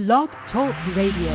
Blog Talk Radio.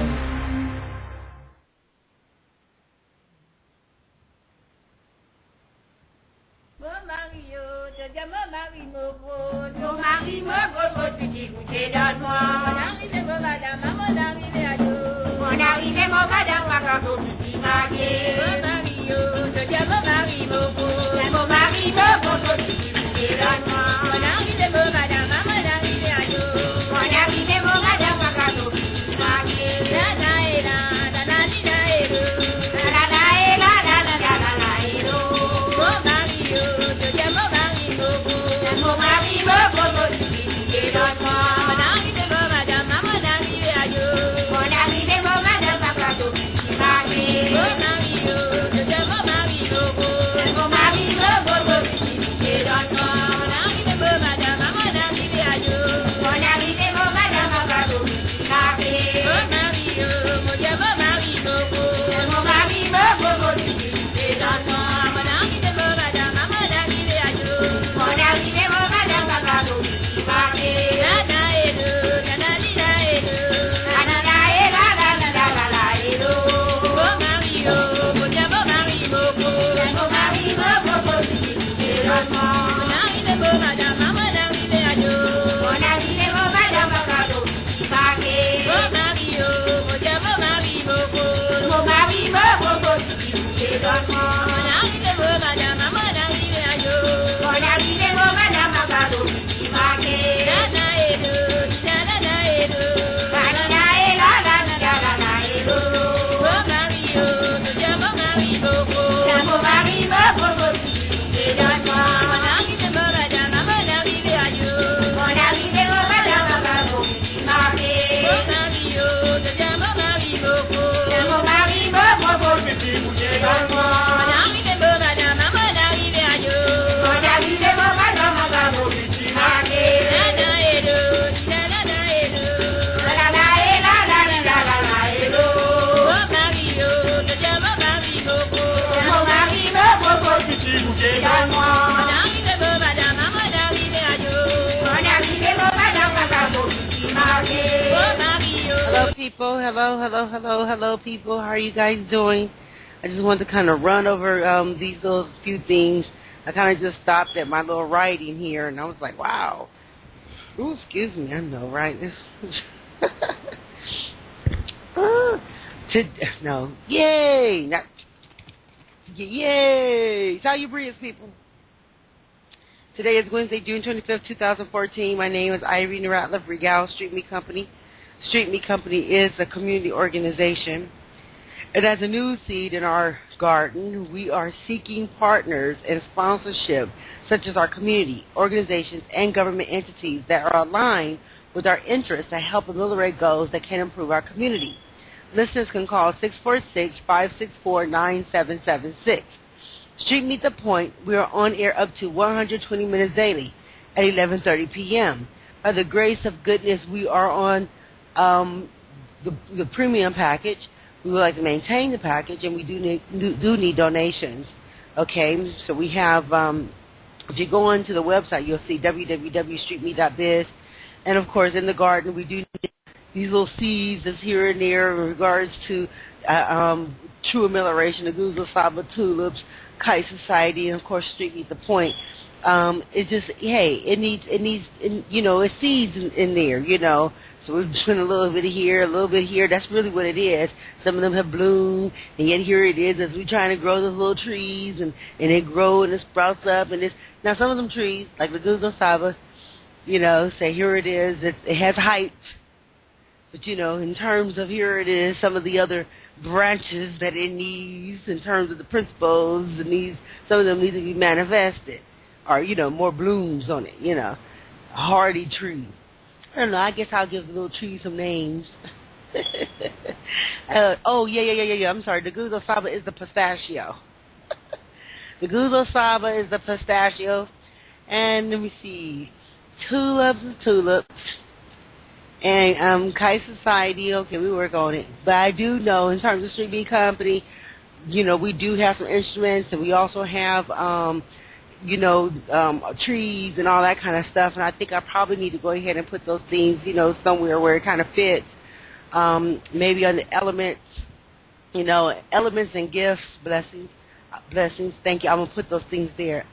Hello, people. How are you guys doing? I just wanted to kind of run over these little few things. I kind of just stopped at my little writing here, and I was like, wow. Ooh, excuse me, I know, right? No. Yay! Not, yay! It's how you breathe, people. Today is Wednesday, June 25th, 2014. My name is Irene Ratliff, Regal Street Meat Company. Street Meat Company is a community organization. And as a news seed in our garden, we are seeking partners and sponsorship, such as our community, organizations, and government entities that are aligned with our interests to help ameliorate goals that can improve our community. Listeners can call 646-564-9776. Street Meet the Point, we are on air up to 120 minutes daily at 11:30 p.m. By the grace of goodness, we are on the premium package. We would like to maintain the package, and we do need donations. Okay, so we have, if you go onto the website, you'll see www.streetmeat.biz. And, of course, in the garden, we do need these little seeds that's here and there in regards to true amelioration, the Guzo Saba tulips, Kite Society, and, of course, Street Meet the Point. It just, hey, it needs, you know, it's seeds in there, you know. So we're putting a little bit here, a little bit here. That's really what it is. Some of them have bloomed, and yet here it is as we're trying to grow those little trees, and they grow and it sprouts up. And it's now some of them trees, like the Guzo Saba, you know, say here it is. It has height, but you know, in terms of here it is, some of the other branches that it needs, in terms of the principles, it needs, some of them need to be manifested, or you know, more blooms on it. You know, a hardy tree. I don't know, I guess I'll give the little tree some names. Oh, yeah. I'm sorry. The Guzo Saba is the pistachio. The Guzo Saba is the pistachio. And let me see. Tulips. And Kite Society. Okay, we work on it. But I do know, in terms of Street Meat Company, you know, we do have some instruments, and we also have you know, trees and all that kind of stuff. And I think I probably need to go ahead and put those things, you know, somewhere where it kind of fits maybe on the elements, elements and gifts, blessings. Thank you. I'm gonna put those things there.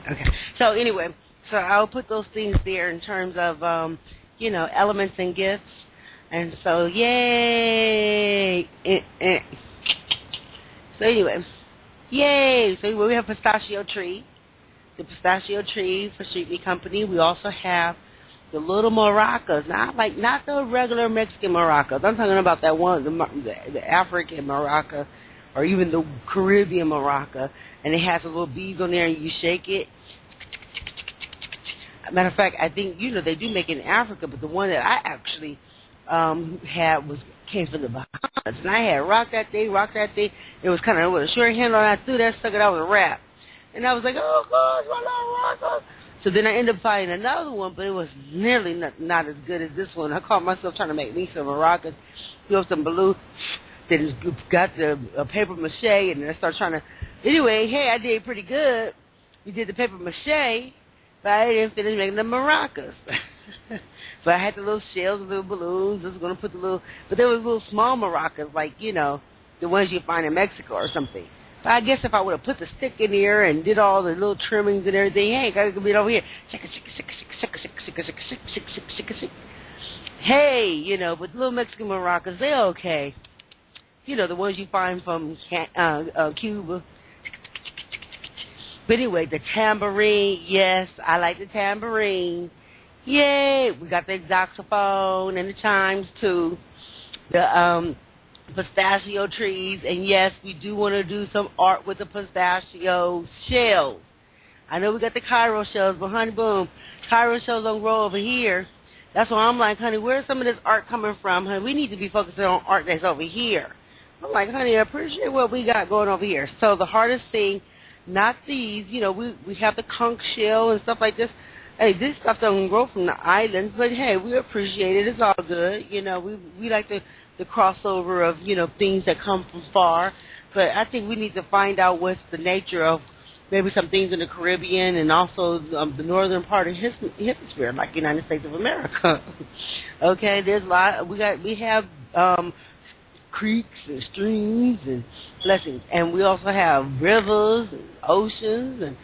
Okay. So anyway, so I'll put those things there in terms of, elements and gifts. And so, yay! So anyway, yay! So anyway, we have pistachio tree, the pistachio tree for Street Meat Company. We also have the little maracas, not the regular Mexican maracas. I'm talking about that one, the African maraca, or even the Caribbean maraca, and it has a little beads on there, and you shake it. Matter of fact, I think they do make it in Africa, but the one that I actually had came from the Bahamas, and I had rocked that thing. It was kind of with a short handle, and I threw that sucker out with a wrap, and I was like, oh gosh, my little rocker. So then I ended up finding another one, but it was nearly not as good as this one. I caught myself trying to make me some maracas, threw some balloons, then got the paper mache, and then I started trying to. Anyway, hey, I did pretty good. We did the paper mache, but I didn't finish making the maracas. So I had the little shells, the little balloons. I was going to put but there was little small maracas, like, the ones you find in Mexico or something. But I guess if I would have put the stick in here and did all the little trimmings and everything, hey, gotta be over here. Hey, but little Mexican maracas, they're okay. The ones you find from Cuba. But anyway, the tambourine, yes, I like the tambourine. Yay! We got the saxophone and the chimes too. The pistachio trees, and yes, we do want to do some art with the pistachio shells. I know we got the Cairo shells, but honey, boom, Cairo shells don't grow over here. That's why I'm like, honey, where's some of this art coming from, honey? We need to be focusing on art that's over here. I'm like, honey, I appreciate what we got going over here. So the hardest thing, not these, we have the conch shell and stuff like this. Hey, this stuff doesn't grow from the islands, but hey, we appreciate it. It's all good. We like the crossover of, things that come from far. But I think we need to find out what's the nature of maybe some things in the Caribbean and also the northern part of hemisphere, like United States of America. Okay, there's a lot. We have creeks and streams and blessings, and we also have rivers and oceans. And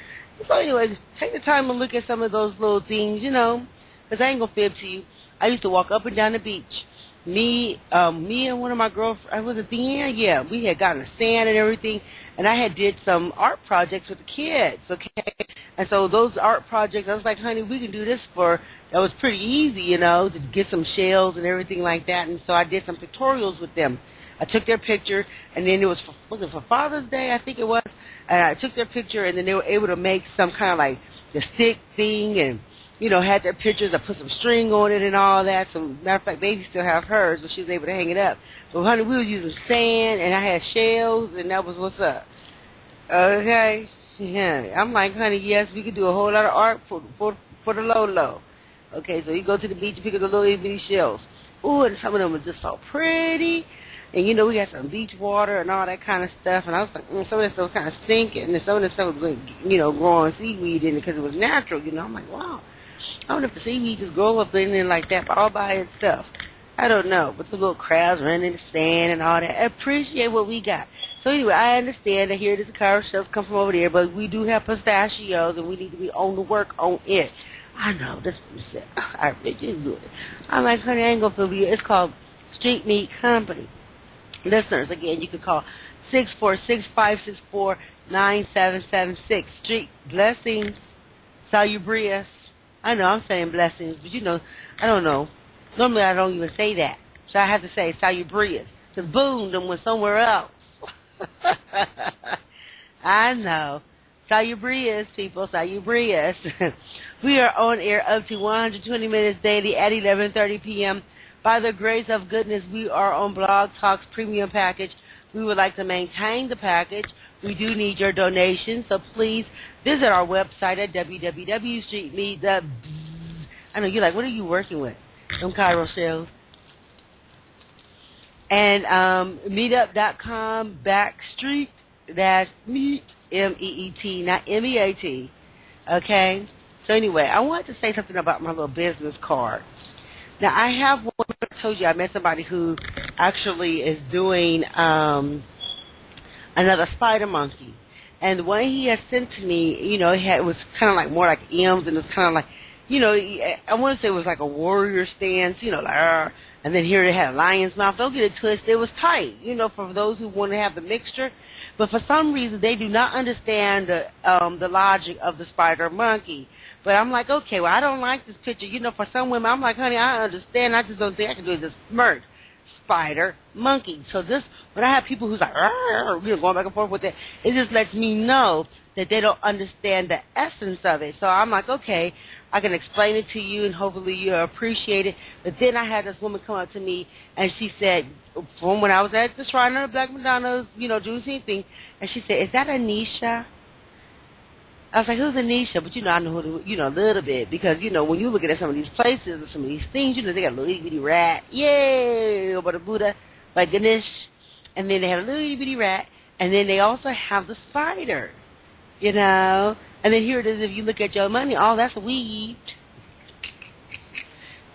so anyway, take the time and look at some of those little things, because I ain't gonna fib to you. I used to walk up and down the beach. Me and one of my girlfriends, was it Deanna? Yeah, we had gotten the sand and everything, and I had did some art projects with the kids, okay? And so those art projects, I was like, honey, we can do this that was pretty easy, to get some shells and everything like that, and so I did some tutorials with them. I took their picture, and then was it for Father's Day, I think it was, and I took their picture, and then they were able to make some kind of like the stick thing, and had their pictures. I put some string on it and all that. So, matter of fact, baby still have hers, but she was able to hang it up. But, honey, we was using sand, and I had shells, and that was what's up. Okay? Yeah. I'm like, honey, yes, we could do a whole lot of art for the low. Okay, so you go to the beach and pick up the little itty shells. Ooh, and some of them were just so pretty. And, we had some beach water and all that kind of stuff. And I was like, some of that stuff was kind of sinking, and some of that stuff was, growing seaweed in it because it was natural. I'm like, wow. I wonder if the seaweed just grow up in there like that all by itself. I don't know, but the little crabs running in the sand and all that. I appreciate what we got. So anyway, I understand that here the Cairo shells come from over there, but we do have pistachios, and we need to be on the work on it. I know, that's what you said. I really just do it. I'm like, honey, I ain't gonna feel you. It's called Street Meat Company. Listeners, again, you can call 646-564-9776. Street Blessings, Salubrious. I know I'm saying blessings, but I don't know. Normally I don't even say that. So I have to say salubrious. Because boom, them went somewhere else. I know. Salubrious, people, salubrious. We are on air up to 120 minutes daily at 11:30 p.m. By the grace of goodness, we are on Blog Talk's premium package. We would like to maintain the package. We do need your donations, so please visit our website at www.streetmeet. I know you're like, what are you working with? Some Cairo shells. And meetup.com /meet, M-E-E-T, not M-E-A-T. Okay? So anyway, I wanted to say something about my little business card. Now I have one. I told you I met somebody who actually is doing another spider monkey, and the one he had sent to me, it was kind of like more like M's, and it was kind of like, I want to say it was like a warrior stance, like, and then here they had a lion's mouth. Don't get it twisted. It was tight, for those who want to have the mixture. But for some reason, they do not understand the logic of the spider monkey. But I'm like, okay, well, I don't like this picture. For some women, I'm like, honey, I understand. I just don't think I can do this smirk. Spider monkey. So this, when I have people who's like, going back and forth with it, it just lets me know that they don't understand the essence of it. So I'm like, okay, I can explain it to you and hopefully you'll appreciate it. But then I had this woman come up to me and she said, from when I was at the Shrine of the Black Madonna, Juneteenth thing, and she said, is that Anisha? I was like, who's Anisha? But I know who, a little bit because, when you looking at some of these places or some of these things, they got a little itty bitty rat. Yay! Over the Buddha, like Ganesh. And then they have a little itty bitty rat. And then they also have the spider, And then here it is, if you look at your money, oh, that's weed.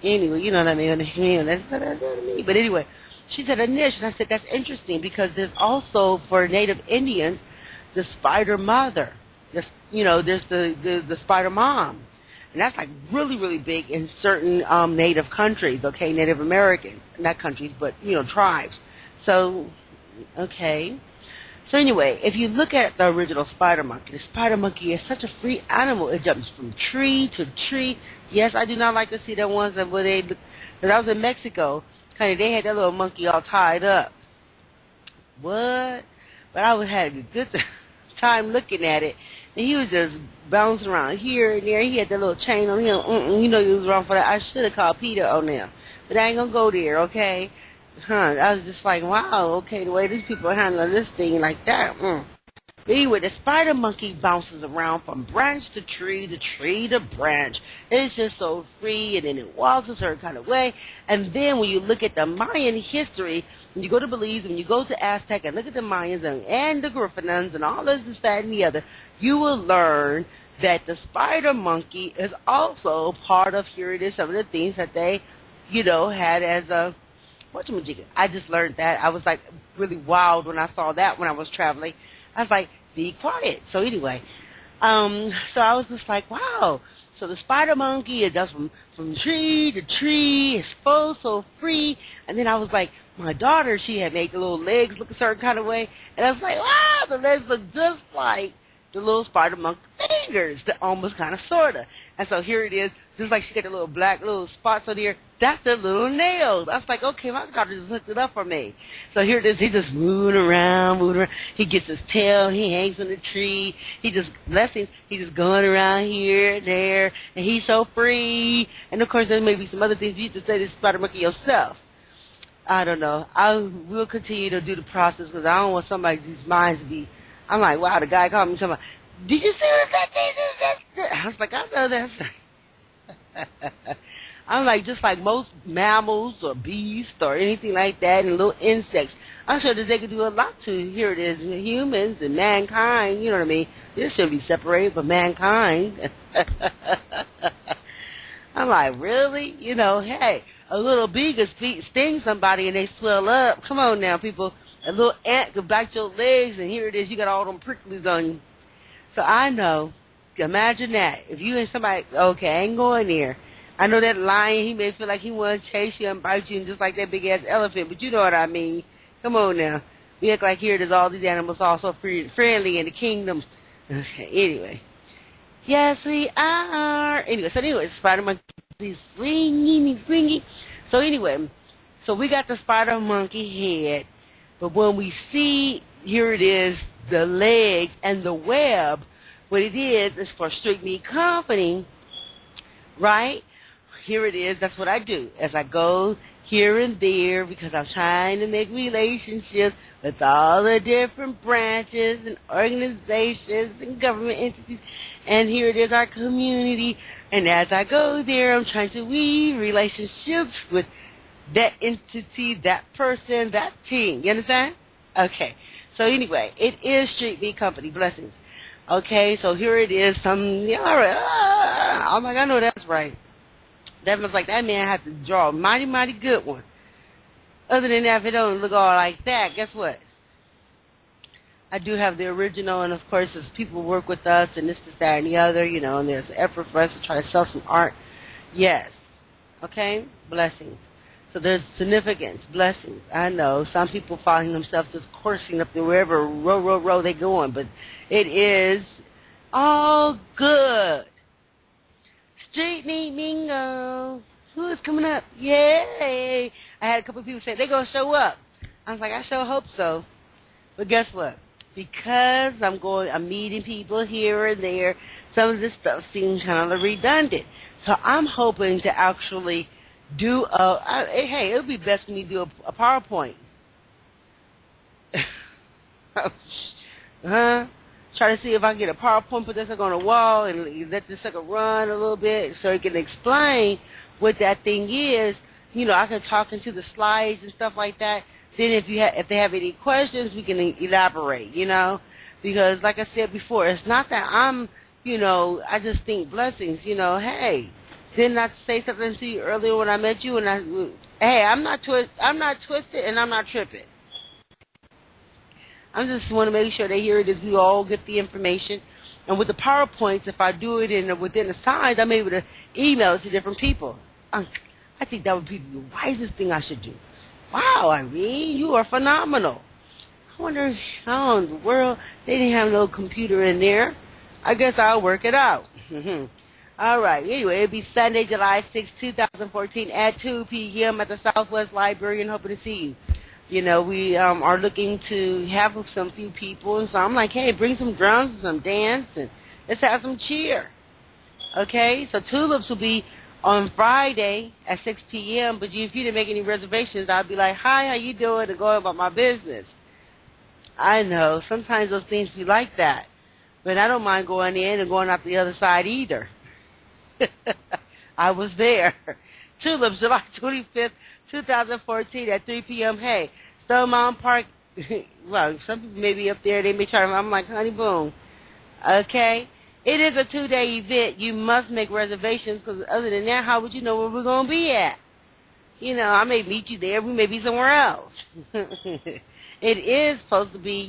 Anyway, you know what I mean? That's what I mean. But anyway, she said Anish, and I said, that's interesting because there's also, for Native Indians, the spider mother. There's the spider mom. And that's like really, really big in certain Native countries, okay, Native American, not countries, but, tribes. So, okay. So anyway, if you look at the original spider monkey, the spider monkey is such a free animal. It jumps from tree to tree. Yes, I do not like to see the ones that where they, because I was in Mexico, honey, they had that little monkey all tied up. What? But I had a good time looking at it. And he was just bouncing around here and there. He had that little chain on him. He was wrong for that. I should have called Peter on them. But I ain't going to go there, okay? I was just like, wow, okay, the way these people are handling this thing like that. But anyway, the spider monkey bounces around from branch to tree to branch. It's just so free, and then it walks a certain kind of way. And then when you look at the Mayan history, when you go to Belize, when you go to Aztec and look at the Mayans and the Griffins and all this, that, and the other, you will learn that the spider monkey is also part of, here it is, some of the things that they, had as a, whatchamajigga. I just learned that. I was like really wild when I saw that when I was traveling. I was like, be quiet. So anyway, so I was just like, wow. So the spider monkey, it does from tree to tree. It's so free. And then I was like, my daughter, she had made the little legs look a certain kind of way. And I was like, wow, the legs look just like the little spider monkey fingers, almost kind of, sort of. And so here it is, just like she got the little black little spots on here. That's the little nails. I was like, okay, my daughter just hooked it up for me. So here it is. He just moving around. He gets his tail. He hangs on the tree. He just, blessings, he's just going around here and there. And he's so free. And, of course, there may be some other things you have to say to the spider monkey yourself. I don't know. I will continue to do the process because I don't want somebody's minds to be, I'm like, wow, the guy called me somebody, did you see what that thing is? I was like, I know that. I'm like, just like most mammals or beasts or anything like that and little insects, I'm sure that they could do a lot to, here it is, humans and mankind, you know what I mean? This should be separated from mankind. I'm like, really? Hey, a little bee could sting somebody and they swell up. Come on now, people. A little ant could bite your legs and here it is, you got all them pricklies on you. So I know, imagine that. If you and somebody, okay, I ain't going there. I know that lion, he may feel like he want to chase you and bite you and just like that big-ass elephant, but you know what I mean. Come on now. We act like here there's all these animals all so friendly in the kingdom. Okay, anyway. Yes, we are. Anyway, spider monkey, swingy. So anyway, so we got the spider monkey head, but when we see, here it is, the legs and the web, what it is for Street Meat Company, right? Here it is. That's what I do. As I go here and there because I'm trying to make relationships with all the different branches and organizations and government entities. And here it is, our community. And as I go there, I'm trying to weave relationships with that entity, that person, that team. You understand? Okay. So anyway, it is Street Meat Company. Blessings. Okay, so here it is. Yeah, all right. I'm like, I know that's right. That was like, that man had to draw a mighty, mighty good one. Other than that, if it don't look all like that, guess what? I do have the original, and of course, as people work with us, and this, that, and the other, and there's an effort for us to try to sell some art. Yes. Okay? Blessings. So there's significance, blessings. I know some people find themselves just coursing up to wherever row they going, but it is all good. Street meet mingo. Who is coming up? Yay! I had a couple of people say they're gonna show up. I was like, I sure hope so. But guess what? Because I'm meeting people here and there, some of this stuff seems kind of redundant. So I'm hoping to actually do hey, it would be best for me to do a PowerPoint. Huh? Try to see if I can get a PowerPoint, put this sucker on the wall, and let this sucker run a little bit so it can explain what that thing is. I can talk into the slides and stuff like that. Then if they have any questions, we can elaborate, because like I said before, it's not that I just think blessings, hey, didn't I say something to you earlier when I met you? Hey, I'm not twisted and I'm not tripping. I just want to make sure they hear it as we all get the information. And with the PowerPoints, if I do it within the slides, I'm able to email it to different people. I think that would be the wisest thing I should do. Wow, Irene, you are phenomenal. I wonder how in the world they didn't have no computer in there. I guess I'll work it out. All right. Anyway, it'll be Sunday, July 6, 2014 at 2 p.m. at the Southwest Library, and hoping to see you. We are looking to have some few people, and so I'm like, hey, bring some drums and some dance, and let's have some cheer. Okay? So Tulips will be on Friday at 6 p.m., but if you didn't make any reservations, I'll be like, hi, how you doing, and go about my business. I know. Sometimes those things be like that. But I don't mind going in and going out the other side either. I was there. Tulips, July 25th, 2014 at 3 p.m. Hey, Stone Mountain Park, well, some people may be up there. They may try to, I'm like, honey, boom. Okay? It is a 2-day event. You must make reservations because other than that, how would you know where we're going to be at? I may meet you there. We may be somewhere else. It is supposed to be,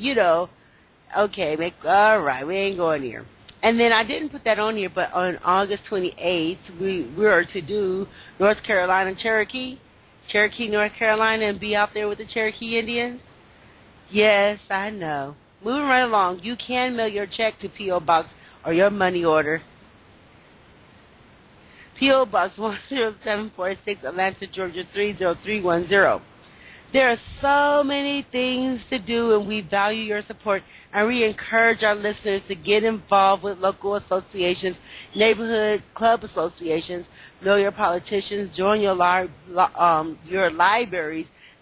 okay, all right, we ain't going there. And then I didn't put that on here, but on August 28th, we are to do North Carolina, Cherokee, North Carolina, and be out there with the Cherokee Indians. Yes, I know. Moving right along, you can mail your check to P.O. Box or your money order. P.O. Box 10746, Atlanta, Georgia 30310. There are so many things to do, and we value your support, and we encourage our listeners to get involved with local associations, neighborhood club associations, know your politicians, join your libraries,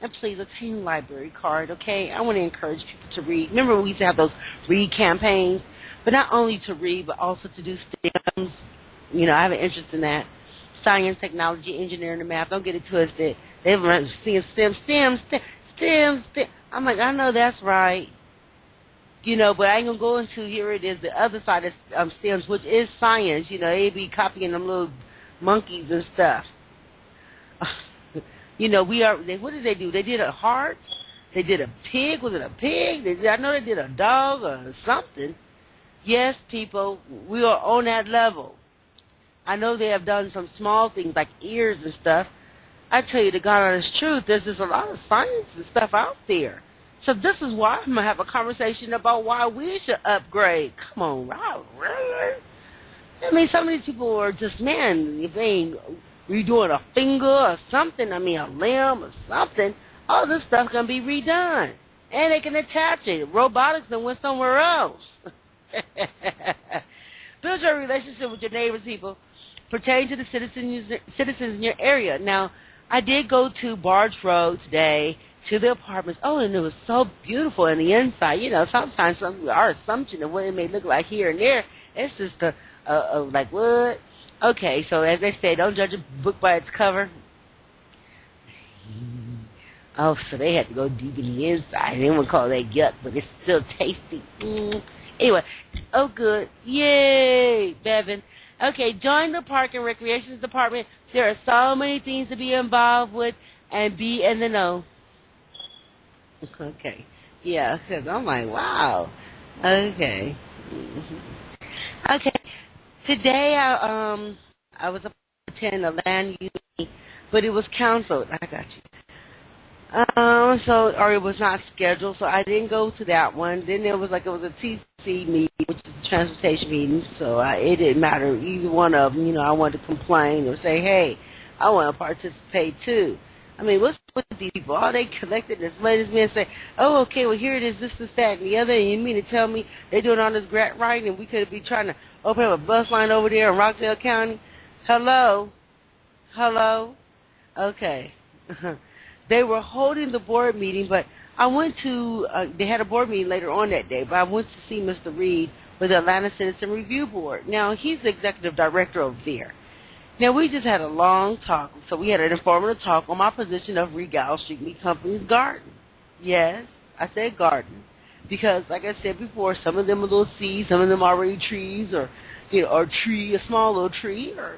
and please obtain a library card, okay? I want to encourage people to read. Remember we used to have those read campaigns, but not only to read, but also to do STEMs. I have an interest in that. Science, technology, engineering, and math. Don't get it twisted. They run seeing STEM. I'm like, I know that's right. But I ain't going to go into, here it is, the other side of STEMs, which is science. They be copying them little monkeys and stuff. What did they do? They did a heart. They did a pig. Was it a pig? I know they did a dog or something. Yes, people, we are on that level. I know they have done some small things like ears and stuff. I tell you the God honest truth, there's just a lot of science and stuff out there. So this is why I'm going to have a conversation about why we should upgrade. Come on, wow, really? I mean, some of these people are just, man, if they ain't redoing a finger or something, a limb or something, all this stuff can be redone. And they can attach it. Robotics and went somewhere else. Build your relationship with your neighbors, people. Pertain to the citizens in your area. Now, I did go to Barge Road today to the apartments. Oh, and it was so beautiful in the inside. Sometimes our assumption of what it may look like here and there, it's just like, what? Okay, so as they say, don't judge a book by its cover. Oh, so they had to go deep in the inside. They wouldn't call that yuck, but it's still tasty. Anyway, oh good. Yay, Bevan. Okay, join the Park and Recreation Department. There are so many things to be involved with and be in the know. Okay. Yeah, because I'm like, wow. Okay. Okay. Today I was attending a land use, but it was canceled. I got you. Or it was not scheduled, so I didn't go to that one. Then there was it was a TC meeting, which is a transportation meeting, so it didn't matter either one of them. I wanted to complain or say, hey, I want to participate too. I mean, what's with these people? All they collected is let this man say, oh, okay, well, here it is, this, that, and the other, and you mean to tell me they're doing all this grant writing and we could be trying to open up a bus line over there in Rockdale County? Hello? Hello? Okay. They were holding the board meeting, but I went to, they had a board meeting later on that day, but I went to see Mr. Reed with the Atlanta Citizen Review Board. Now, he's the executive director over there. Now, we just had a long talk, so we had an informative talk on my position of Regal Street Meat Company's garden. Yes, I said garden, because like I said before, some of them are little seeds, some of them are already trees, or, or tree, a small little tree, or,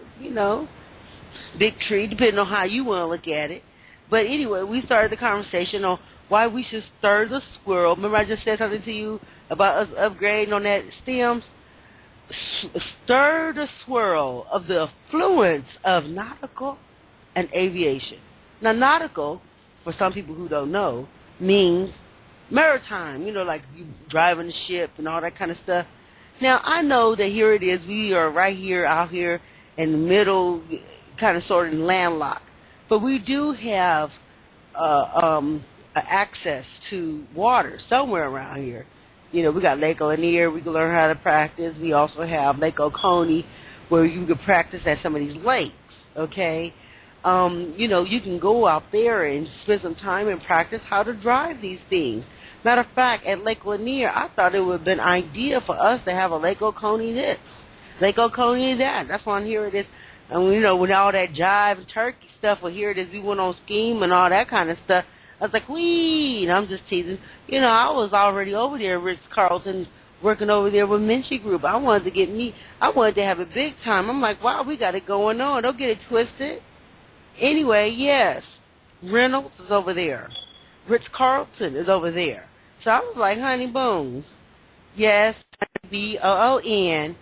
big tree, depending on how you want to look at it. But anyway, we started the conversation on why we should stir the swirl. Remember I just said something to you about us upgrading on that stems? Stir the swirl of the affluence of nautical and aviation. Now, nautical, for some people who don't know, means maritime, like you driving the ship and all that kind of stuff. Now, I know that here it is, we are right here, out here in the middle, kind of sort of landlocked. But we do have access to water somewhere around here. We got Lake Lanier, we can learn how to practice. We also have Lake Oconee, where you can practice at some of these lakes, okay? You can go out there and spend some time and practice how to drive these things. Matter of fact, at Lake Lanier, I thought it would have been an idea for us to have a Lake Oconee this, Lake Oconee that. That's why here it is. And, with all that jive and turkey stuff, well, here it is, we went on scheme and all that kind of stuff. I was like, wee, and I'm just teasing. I was already over there at Ritz-Carlton, working over there with Minchie Group. I wanted to have a big time. I'm like, wow, we got it going on. Don't get it twisted. Anyway, yes, Reynolds is over there. Ritz-Carlton is over there. So I was like, honey bones. Yes, B-O-O-N.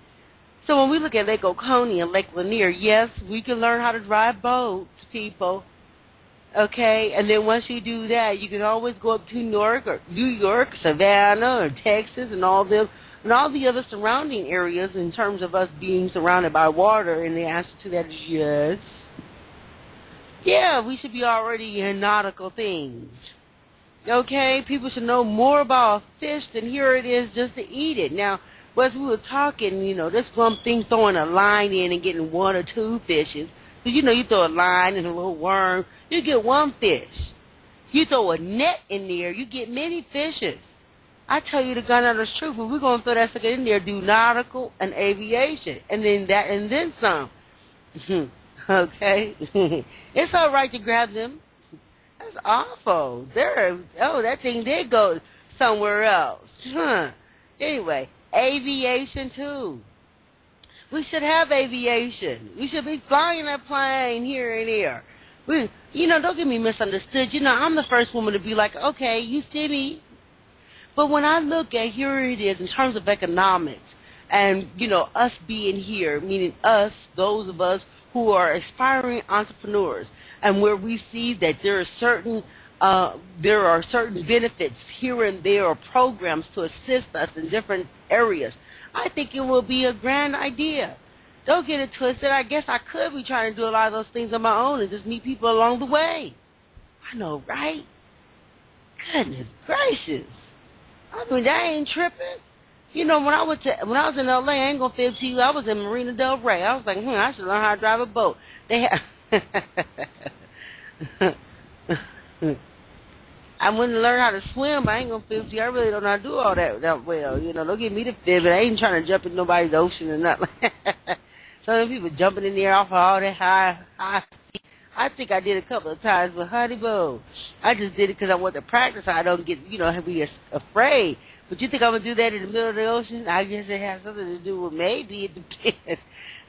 So when we look at Lake Oconee and Lake Lanier, yes, we can learn how to drive boats, people. Okay, and then once you do that, you can always go up to New York, Savannah, or Texas, and all them, and all the other surrounding areas in terms of us being surrounded by water. And the answer to that is yes. Yeah, we should be already in nautical things. Okay, people should know more about fish than here it is just to eat it. Now, as we were talking, this one thing throwing a line in and getting one or two fishes. Because, you throw a line and a little worm, you get one fish. You throw a net in there, you get many fishes. I tell you the gun out of the truth, but we're going to throw that sucker in there, do nautical and aviation. And then some. Okay? It's all right to grab them. That's awful. That thing did go somewhere else. Anyway, aviation too. We should have aviation. We should be flying a plane here and there. Don't get me misunderstood. I'm the first woman to be like, okay, you see me. But when I look at here it is in terms of economics and, us being here, meaning us, those of us who are aspiring entrepreneurs, and where we see that there are certain benefits here and there or programs to assist us in different areas, I think it will be a grand idea. Don't get it twisted. I guess I could be trying to do a lot of those things on my own and just meet people along the way. I know, right? Goodness gracious. I mean, that ain't tripping. When I was in LA, I ain't gonna fib to you, I was in Marina Del Rey. I was like, I should learn how to drive a boat. They have I wouldn't learn how to swim. I ain't gonna fib to you. I really don't know how to do all that well. Don't get me to fib, but I ain't trying to jump in nobody's ocean or nothing. Some people jumping in there off of all that high. I think I did a couple of times, but honey boo, I just did it because I want to practice. I don't get, be afraid. But you think I'm going to do that in the middle of the ocean? I guess it has something to do with maybe. It depends.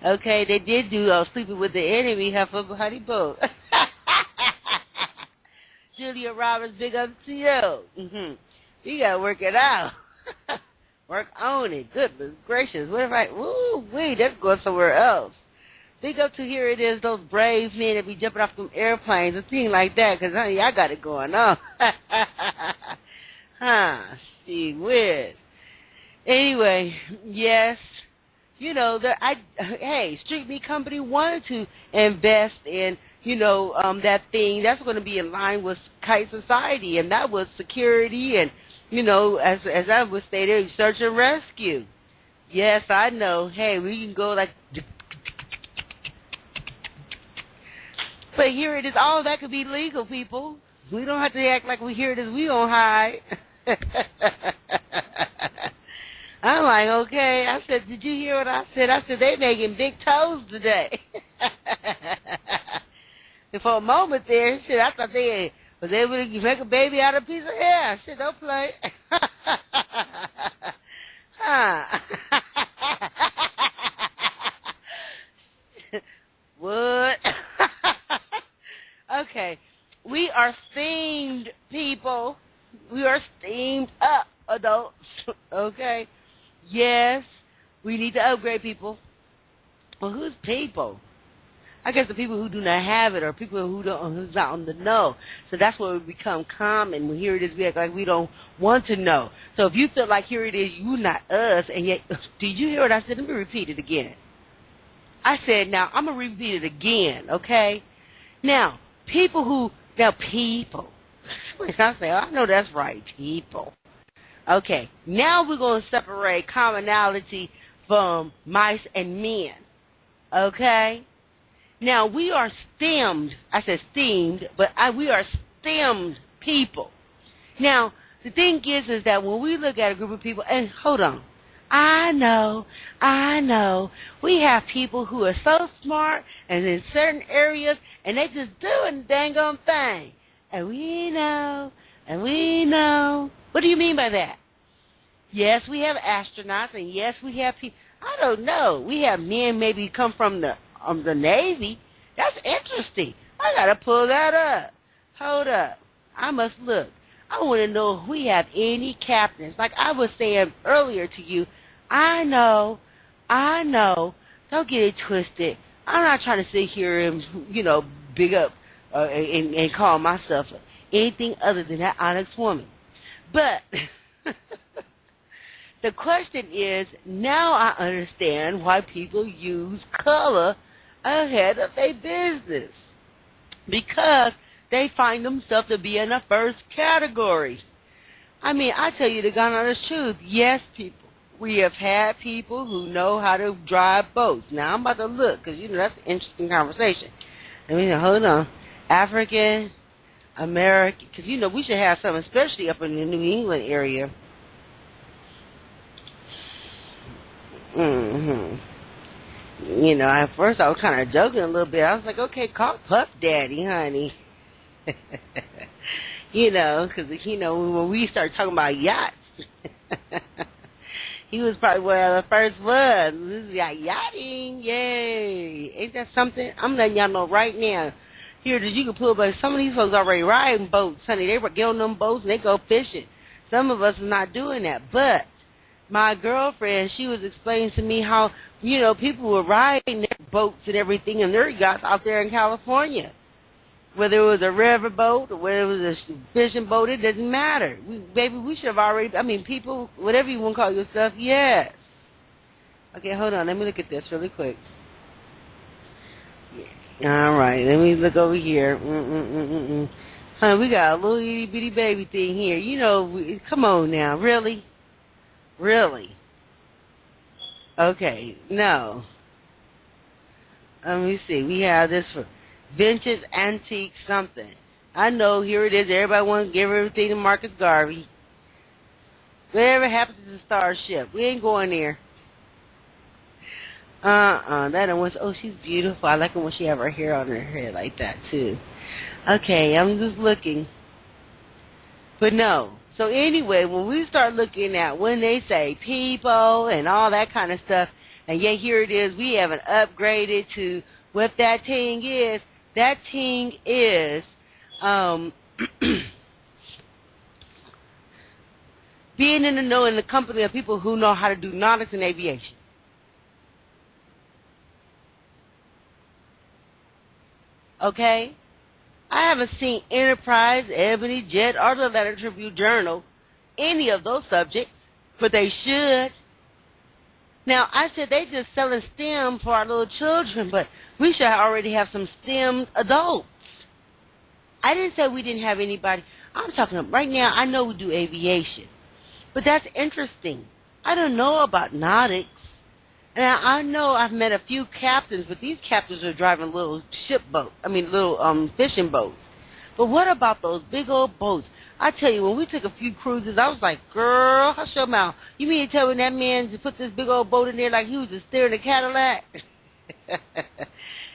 Okay, they did do Sleeping with the Enemy, have Uncle Honey Boat. Julia Roberts, big up to you. You got to work it out. Work on it. Goodness gracious. What if wait, that's going somewhere else. Big up to here it is, those brave men that be jumping off them airplanes and things like that, because, honey, I got it going on. See, whiz. Anyway, yes, hey, Street Meat Company wanted to invest in, that thing that's going to be in line with Kite Society, and that was security and, as I would say there, search and rescue. Yes, I know. Hey, we can go like, but here it is. All that could be legal, people. We don't have to act like we hear it as we on high. I'm like, okay. I said, did you hear what I said? I said, they making big toes today. And for a moment there, shit, I thought they was able to make a baby out of a piece of hair. Shit, don't play. What? Okay. We are themed, people. We are themed up, adults. Okay? Yes, we need to upgrade people. Well, who's people? I guess the people who do not have it, or people who's not on the know. So that's where we become common. When here it is, we act like we don't want to know. So if you feel like here it is, you not us, and yet, did you hear what I said? Let me repeat it again. I said, now, I'm going to repeat it again, okay? Now, people. I say, I know that's right, people. Okay, now we're going to separate commonality from mice and men, okay? Now, we are stemmed. I said steamed, but we are stemmed people. Now, the thing is that when we look at a group of people, and hold on, I know, we have people who are so smart and in certain areas, and they just doing the dang on thing. And we know. What do you mean by that? Yes, we have astronauts, and yes, we have people. I don't know. We have men maybe come from the Navy. That's interesting. I gotta pull that up. Hold up. I must look. I want to know if we have any captains. Like I was saying earlier to you, I know. Don't get it twisted. I'm not trying to sit here and, big up and call myself anything other than that Onyx woman. But the question is, now I understand why people use color ahead of their business. Because they find themselves to be in the first category. I mean, I tell you the God honest truth. Yes, people. We have had people who know how to drive boats. Now, I'm about to look, because, that's an interesting conversation. I mean, hold on. African, American, because, we should have something, especially up in the New England area. At first I was kind of joking a little bit. I was like, okay, call Puff Daddy, honey. Because, when we started talking about yachts, he was probably one of the first ones. This is yachting, yay. Ain't that something? I'm letting y'all know right now. Here, that you can pull, but some of these folks already riding boats, honey. They get on them boats and they go fishing. Some of us are not doing that. But my girlfriend, she was explaining to me how, people were riding their boats and everything and their yachts out there in California. Whether it was a river boat or whether it was a fishing boat, it doesn't matter. We should have already, people, whatever you want to call yourself, yes. Okay, hold on. Let me look at this really quick. All right, let me look over here. Honey, we got a little itty bitty baby thing here. Come on now, really? Really? Okay, no. Let me see. We have this for vintage, antique, something. I know, here it is. Everybody wants to give everything to Marcus Garvey. Whatever happened to the Starship? We ain't going there. That one. Oh, she's beautiful. I like it when she have her hair on her head like that, too. Okay, I'm just looking. But no. So anyway, when we start looking at when they say people and all that kind of stuff, and yet here it is, we haven't upgraded to what that thing is. That thing is being in the know in the company of people who know how to do nautics and aviation. Okay? I haven't seen Enterprise, Ebony, Jet, or the Atlanta Tribune Journal, any of those subjects, but they should. Now, I said they just selling STEM for our little children, but we should already have some STEM adults. I didn't say we didn't have anybody. I'm talking about right now, I know we do aviation, but that's interesting. I don't know about nautics. And I know I've met a few captains, but these captains are driving little little fishing boats. But what about those big old boats? I tell you, when we took a few cruises, I was like, girl, hush your mouth. You mean to tell me that man just put this big old boat in there like he was just steering a Cadillac?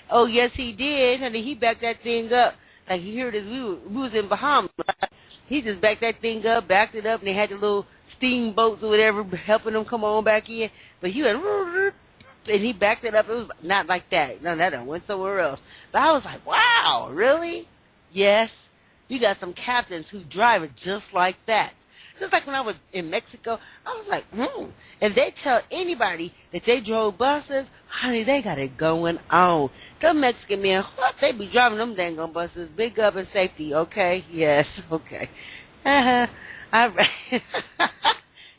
Oh, yes, he did. And he backed that thing up. Like, you hear this, we was in Bahamas. Right? He just backed that thing up, backed it up, and they had the little steamboats or whatever helping them come on back in. But he went, and he backed it up. It was not like that. No, that done went somewhere else. But I was like, wow, really? Yes. You got some captains who drive it just like that. Just like when I was in Mexico, I was like, If they tell anybody that they drove buses, honey, they got it going on. Them Mexican men, what? They be driving them dang on buses. Big up and safety, okay? Yes, okay. All right.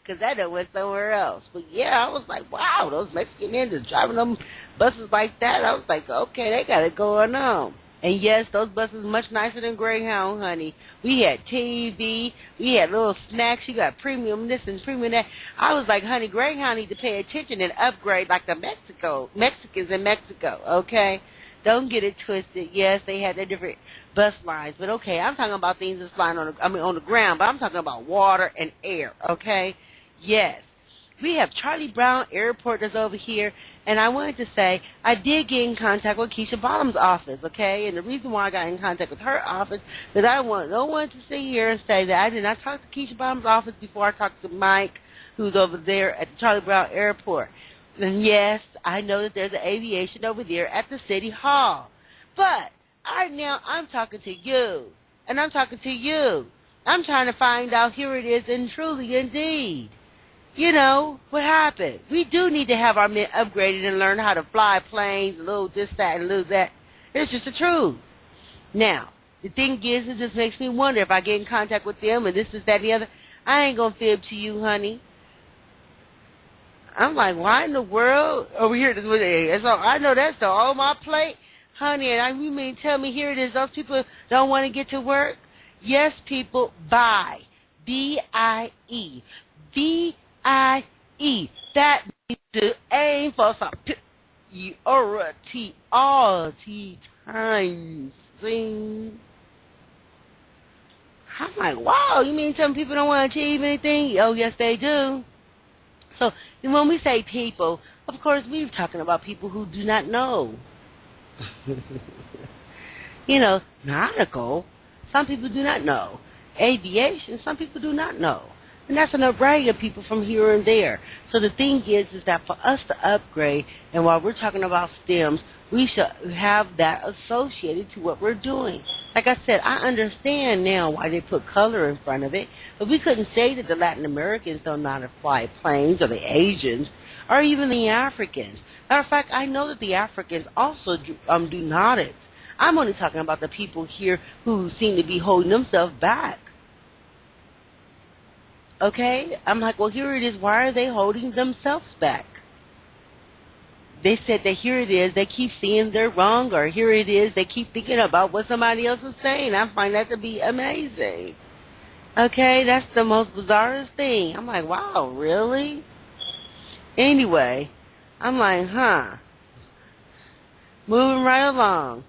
Because that done went somewhere else. But yeah, I was like, wow, those Mexican men just driving them buses like that. I was like, okay, they got it going on. And yes, those buses much nicer than Greyhound, honey. We had TV, we had little snacks, you got premium this and premium that. I was like, honey, Greyhound need to pay attention and upgrade like the Mexicans in Mexico, okay? Don't get it twisted. Yes, they had their different bus lines, but okay, I'm talking about things that's flying on the ground, but I'm talking about water and air, okay? Yes. We have Charlie Brown Airport that's over here, and I wanted to say I did get in contact with Keisha Bottom's office, okay? And the reason why I got in contact with her office is I want no one to sit here and say that I did not talk to Keisha Bottom's office before I talked to Mike, who's over there at the Charlie Brown Airport. And yes, I know that there's an aviation over there at the City Hall. But I'm talking to you, and I'm talking to you. I'm trying to find out, here it is, and truly indeed. You know, what happened? We do need to have our men upgraded and learn how to fly planes, a little this, that, and a little that. It's just the truth. Now, the thing is, it just makes me wonder if I get in contact with them and this, that, and the other. I ain't going to fib to you, honey. I'm like, why in the world? Over here, so I know that's all my plate. Honey, and you mean tell me here it is, those people don't want to get to work? Yes, people, bye. B-I-E. B-I-E. That means to aim for some priority times. Thing. I'm like, wow, you mean some people don't want to achieve anything? Oh, yes, they do. So when we say people, of course, we're talking about people who do not know. You know, nautical, some people do not know. Aviation, some people do not know. And that's an array of people from here and there. So the thing is that for us to upgrade, and while we're talking about STEMs, we should have that associated to what we're doing. Like I said, I understand now why they put color in front of it, but we couldn't say that the Latin Americans don't know how to fly planes, or the Asians, or even the Africans. Matter of fact, I know that the Africans also do nautics. I'm only talking about the people here who seem to be holding themselves back. Okay? I'm like, well, here it is. Why are they holding themselves back? They said that here it is, they keep seeing they're wrong, or here it is, they keep thinking about what somebody else is saying. I find that to be amazing. Okay? That's the most bizarrest thing. I'm like, wow, really? Anyway, I'm like, moving right along.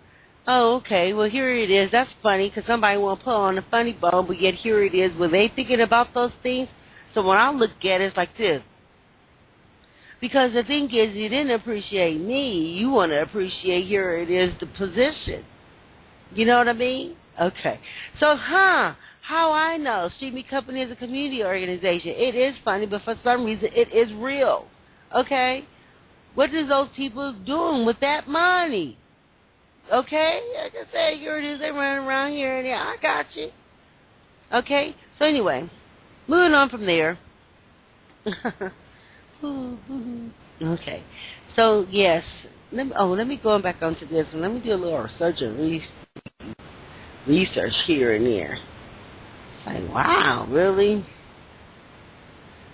Oh, okay, well, here it is. That's funny, because somebody want to put on a funny bone, but yet here it is. Were they thinking about those things? So when I look at it, it's like this. Because the thing is, you didn't appreciate me. You want to appreciate, here it is, the position. You know what I mean? Okay. So, how I know Street Meat Company is a community organization. It is funny, but for some reason it is real. Okay? What is those people doing with that money? Okay? Like I said, here it is. They running around here and there. I got you. Okay? So anyway, moving on from there. Okay. So, yes. Let me go back onto this and let me do a little research and research here and there. Like, wow, really?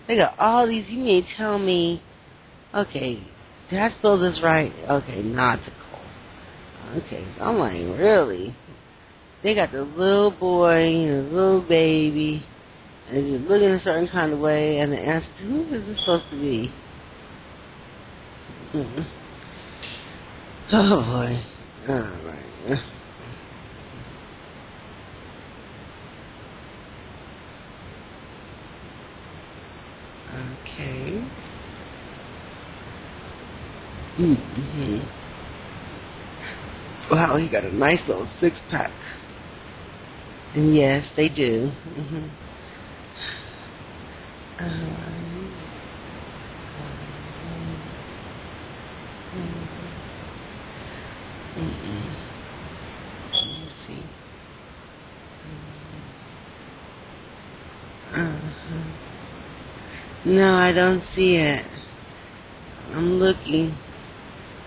They got all these, you mean tell me, okay, did I spell this right? Okay, nautical. Okay, so I'm like, really? They got the little boy and the little baby, and you're looking a certain kind of way, and the answer, who is this supposed to be? Mm-mm. Oh, boy. All right. Okay. Mm-hmm. Wow, he got a nice little six-pack. And yes, they do. Mm-hmm. Let me see. No, I don't see it. I'm looking.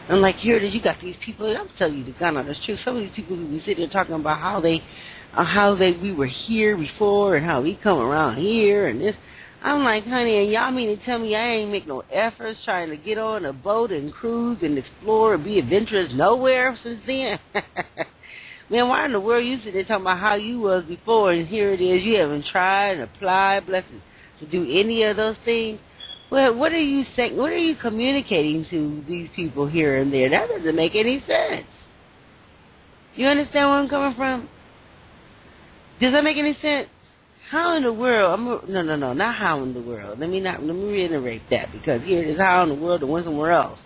I'm like, here it is. You got these people. I'm telling you the God honest truth. Some of these people who be sitting there talking about we were here before and how we come around here and this. I'm like, honey, and y'all mean to tell me I ain't make no efforts trying to get on a boat and cruise and explore and be adventurous nowhere since then? Man, why in the world you sitting there talking about how you was before and here it is, you haven't tried and applied, blessings, to do any of those things? Well, what are you saying? What are you communicating to these people here and there? That doesn't make any sense. You understand where I'm coming from? Does that make any sense? How in the world? No, not how in the world. Let me reiterate that because here it is how in the world and went somewhere else.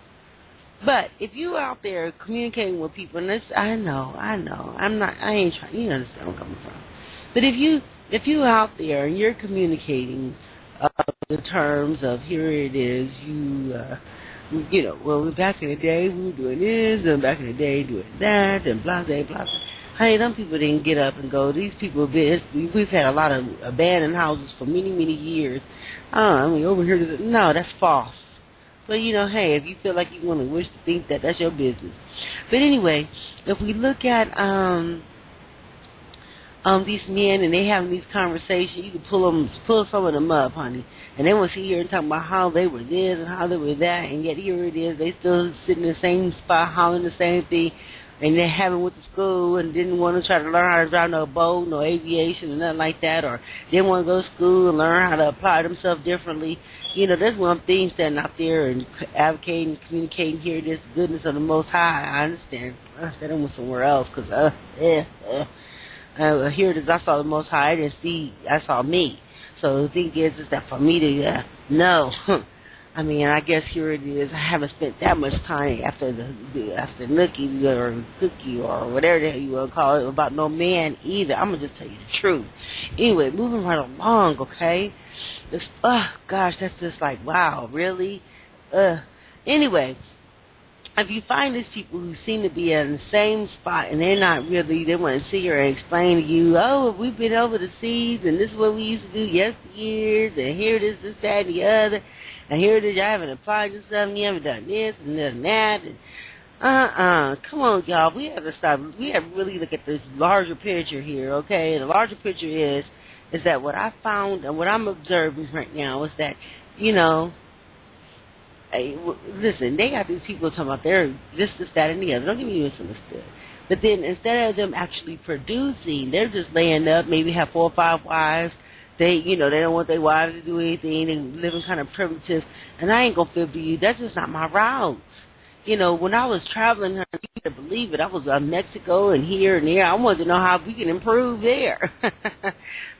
But if you out there communicating with people, and this, I know, I ain't trying, you understand where I'm coming from. But if you out there and you're communicating the terms of here it is, well, back in the day we were doing this, and back in the day doing that, and blah, blah, blah. Honey, them people didn't get up and go. These people we've had a lot of abandoned houses for many, many years. Over here, no, that's false. But, hey, if you feel like you want to wish to think that, that's your business. But anyway, if we look at these men and they having these conversations, you can pull some of them up, honey. And they want to sit here and talk about how they were this and how they were that, and yet here it is, they still sitting in the same spot, hollering the same thing, and they haven't went to school and didn't want to try to learn how to drive no boat, no aviation, or nothing like that, or didn't want to go to school and learn how to apply themselves differently. There's one thing standing out there and advocating, communicating here, this goodness of the Most High. I understand. They don't went somewhere else, because, here it is, I saw the Most High, I saw me. So the thing is that for me to know, I guess here it is, I haven't spent that much time after Nookie or Cookie or whatever the hell you want to call it about no man either. I'm going to just tell you the truth. Anyway, moving right along, okay? Gosh, that's just like, wow, really? Anyway, if you find these people who seem to be in the same spot and they're not really, they want to sit here and explain to you, oh, we've been over the seas and this is what we used to do yesteryears and here it is, this, that, and the other, and here it is, you haven't applied to something, you haven't done this and this and that, and come on, y'all, we have to stop, we have to really look at this larger picture here, okay? The larger picture is that what I found and what I'm observing right now is that, hey, listen, they got these people talking about they're this, that, and the other. Don't get me misunderstood. But then instead of them actually producing, they're just laying up, maybe have 4 or 5 wives. They don't want their wives to do anything. They living kind of primitive. And I ain't going to fib you. That's just not my route. When I was traveling, you can believe it, I was in Mexico and here and there. I wanted to know how we can improve there.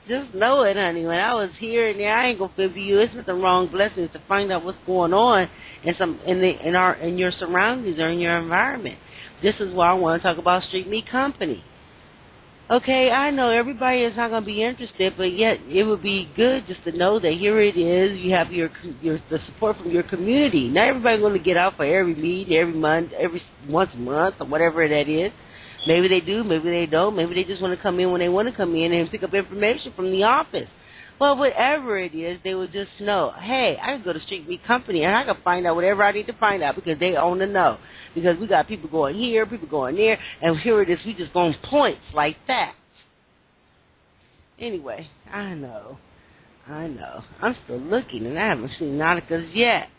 Just know it, honey. When I was here and there, I ain't gonna fib you. It's not the wrong blessings to find out what's going on in your surroundings or in your environment. This is why I want to talk about Street Meat Company. Okay, I know everybody is not going to be interested, but yet it would be good just to know that here it is. You have your the support from your community. Not everybody's going to get out for every meeting, every month, every once a month, or whatever that is. Maybe they do, maybe they don't. Maybe they just want to come in when they want to come in and pick up information from the office. Well, whatever it is, they will just know, hey, I can go to Street Meat Company and I can find out whatever I need to find out because they own the know. Because we got people going here, people going there, and here it is, we just going points like that. Anyway, I know. I'm still looking and I haven't seen Nautica's yet.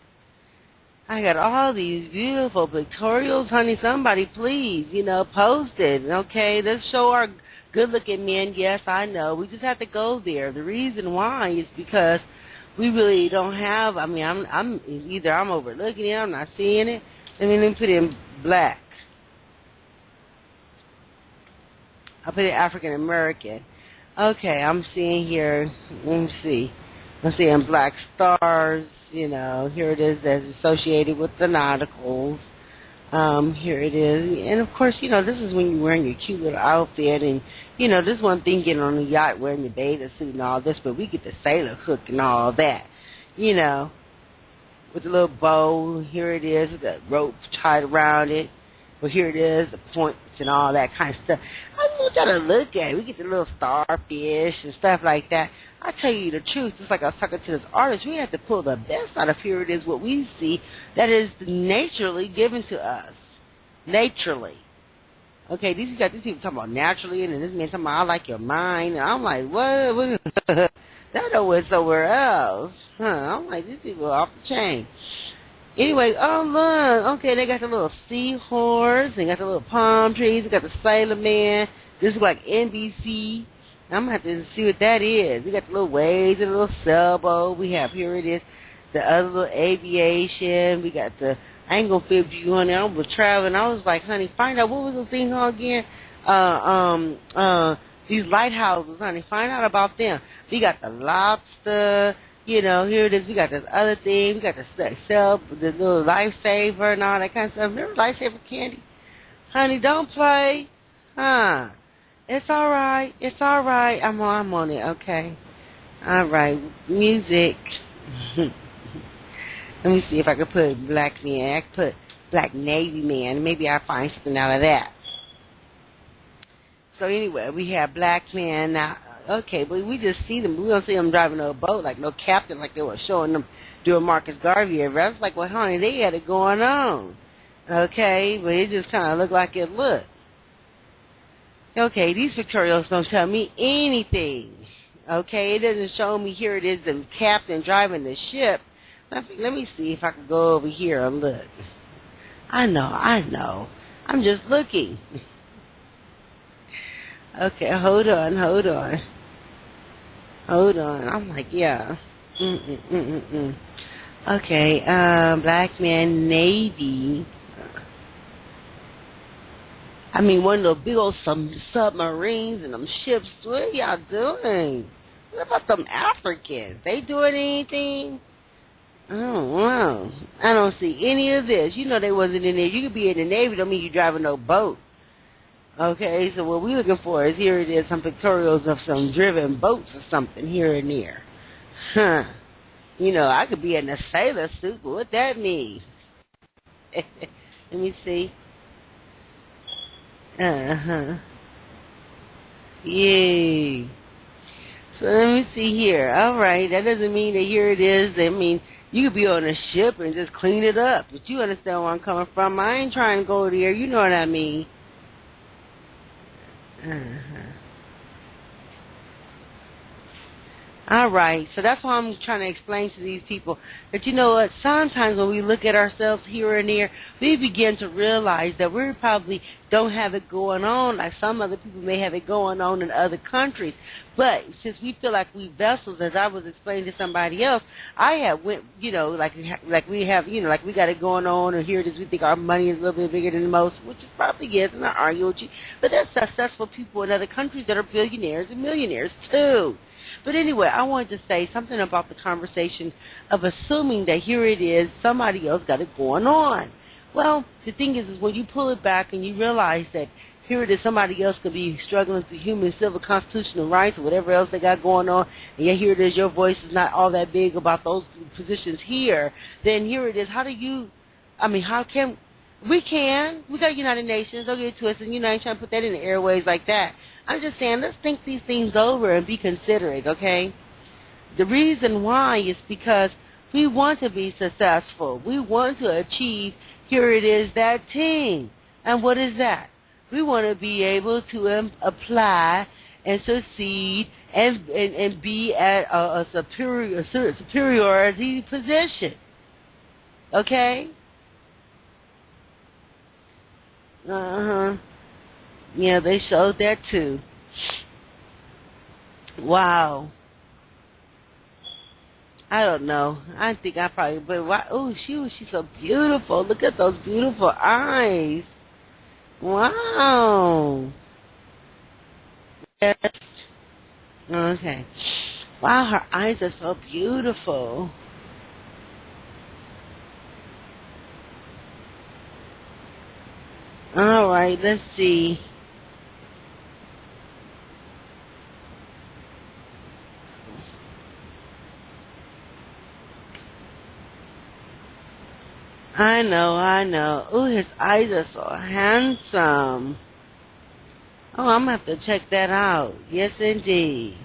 I got all these beautiful pictorials, honey. Somebody please, post it, okay? Let's show our good-looking men. Yes, I know. We just have to go there. The reason why is because we really don't have, I'm either I'm overlooking it, I'm not seeing it. Let me put it in black. I'll put it African American. Okay, I'm seeing here, let me see. I'm seeing black stars. Here it is that's associated with the nauticals. Here it is. And of course, this is when you're wearing your cute little outfit. And, this one thing getting on the yacht wearing your bathing suit and all this, but we get the sailor hook and all that, with the little bow. Here it is with the rope tied around it. But here it is, the points and all that kind of stuff. I want y'all to look at it. We get the little starfish and stuff like that. I tell you the truth, just like I was talking to this artist, we have to pull the best out of here. It is what we see that is naturally given to us. Naturally. Okay, these people talking about naturally, and this man talking about I like your mind. And I'm like, what? That went somewhere else. I'm like, these people are off the chain. Anyway, oh look, okay, they got the little seahorse, they got the little palm trees, they got the Sailor Man. This is like NBC. I'm gonna have to see what that is. We got the little waves and the little sailboat. We have, here it is, the other little aviation. We got the, I ain't gonna fib you on there. I was traveling. I was like, honey, find out what was the thing again? These lighthouses, honey, find out about them. We got the lobster. Here it is. We got this other thing. We got the little lifesaver and all that kind of stuff. Remember lifesaver candy? Honey, don't play. It's all right. It's all right. I'm on it. Okay. All right. Music. Let me see if I can put black man. I can put black Navy man. Maybe I'll find something out of that. So anyway, we have black man now. Okay, but we just see them. We don't see them driving a boat like no captain like they were showing them doing Marcus Garvey. I was like, well, honey, they had it going on. Okay, but it just kind of looked like it looked. Okay, these pictorials don't tell me anything. Okay, it doesn't show me here it is the captain driving the ship. Let me see if I can go over here and look. I know. I'm just looking. Okay, hold on. I'm like, yeah. Okay, black man Navy. One of those big old submarines and them ships. What are y'all doing? What about them Africans? They doing anything? Oh, wow. I don't see any of this. They wasn't in there. You could be in the Navy, don't mean you driving no boat. Okay, so what we're looking for is here it is, some pictorials of some driven boats or something here and there. I could be in a sailor suit, but what that mean? Let me see. Yay. So let me see here. All right, that doesn't mean that here it is. You could be on a ship and just clean it up. But you understand where I'm coming from. I ain't trying to go there. You know what I mean. All right, so that's why I'm trying to explain to these people that you know what, sometimes when we look at ourselves here and there, we begin to realize that we probably don't have it going on like some other people may have it going on in other countries. But since we feel like we vessels, as I was explaining to somebody else, I have went, like we have, like we got it going on, or here it is, we think our money is a little bit bigger than most, which it probably is, and I argue with you. But there's successful people in other countries that are billionaires and millionaires too. But anyway, I wanted to say something about the conversation of assuming that here it is, somebody else got it going on. Well, the thing is when you pull it back and you realize that Here it is, somebody else could be struggling through human, civil, constitutional rights, or whatever else they got going on, and yet here it is, your voice is not all that big about those positions here. Then here it is, how do you, I mean, how can, we got United Nations, don't get it twisted, and I ain't trying to put that in the airways like that. I'm just saying, let's think these things over and be considerate, okay? The reason why is because we want to be successful. We want to achieve, here it is, that thing. And what is that? We want to be able to apply and succeed and be at a superiority position. Okay? Uh-huh. Yeah, they showed that too. Wow. I don't know. I think I probably, but why? Oh, she's so beautiful. Look at those beautiful eyes. Wow. Yes. Okay. Wow, her eyes are so beautiful. All right, let's see. I know, I know. Ooh, his eyes are so handsome. Oh, I'm going to have to check that out. Yes, indeed.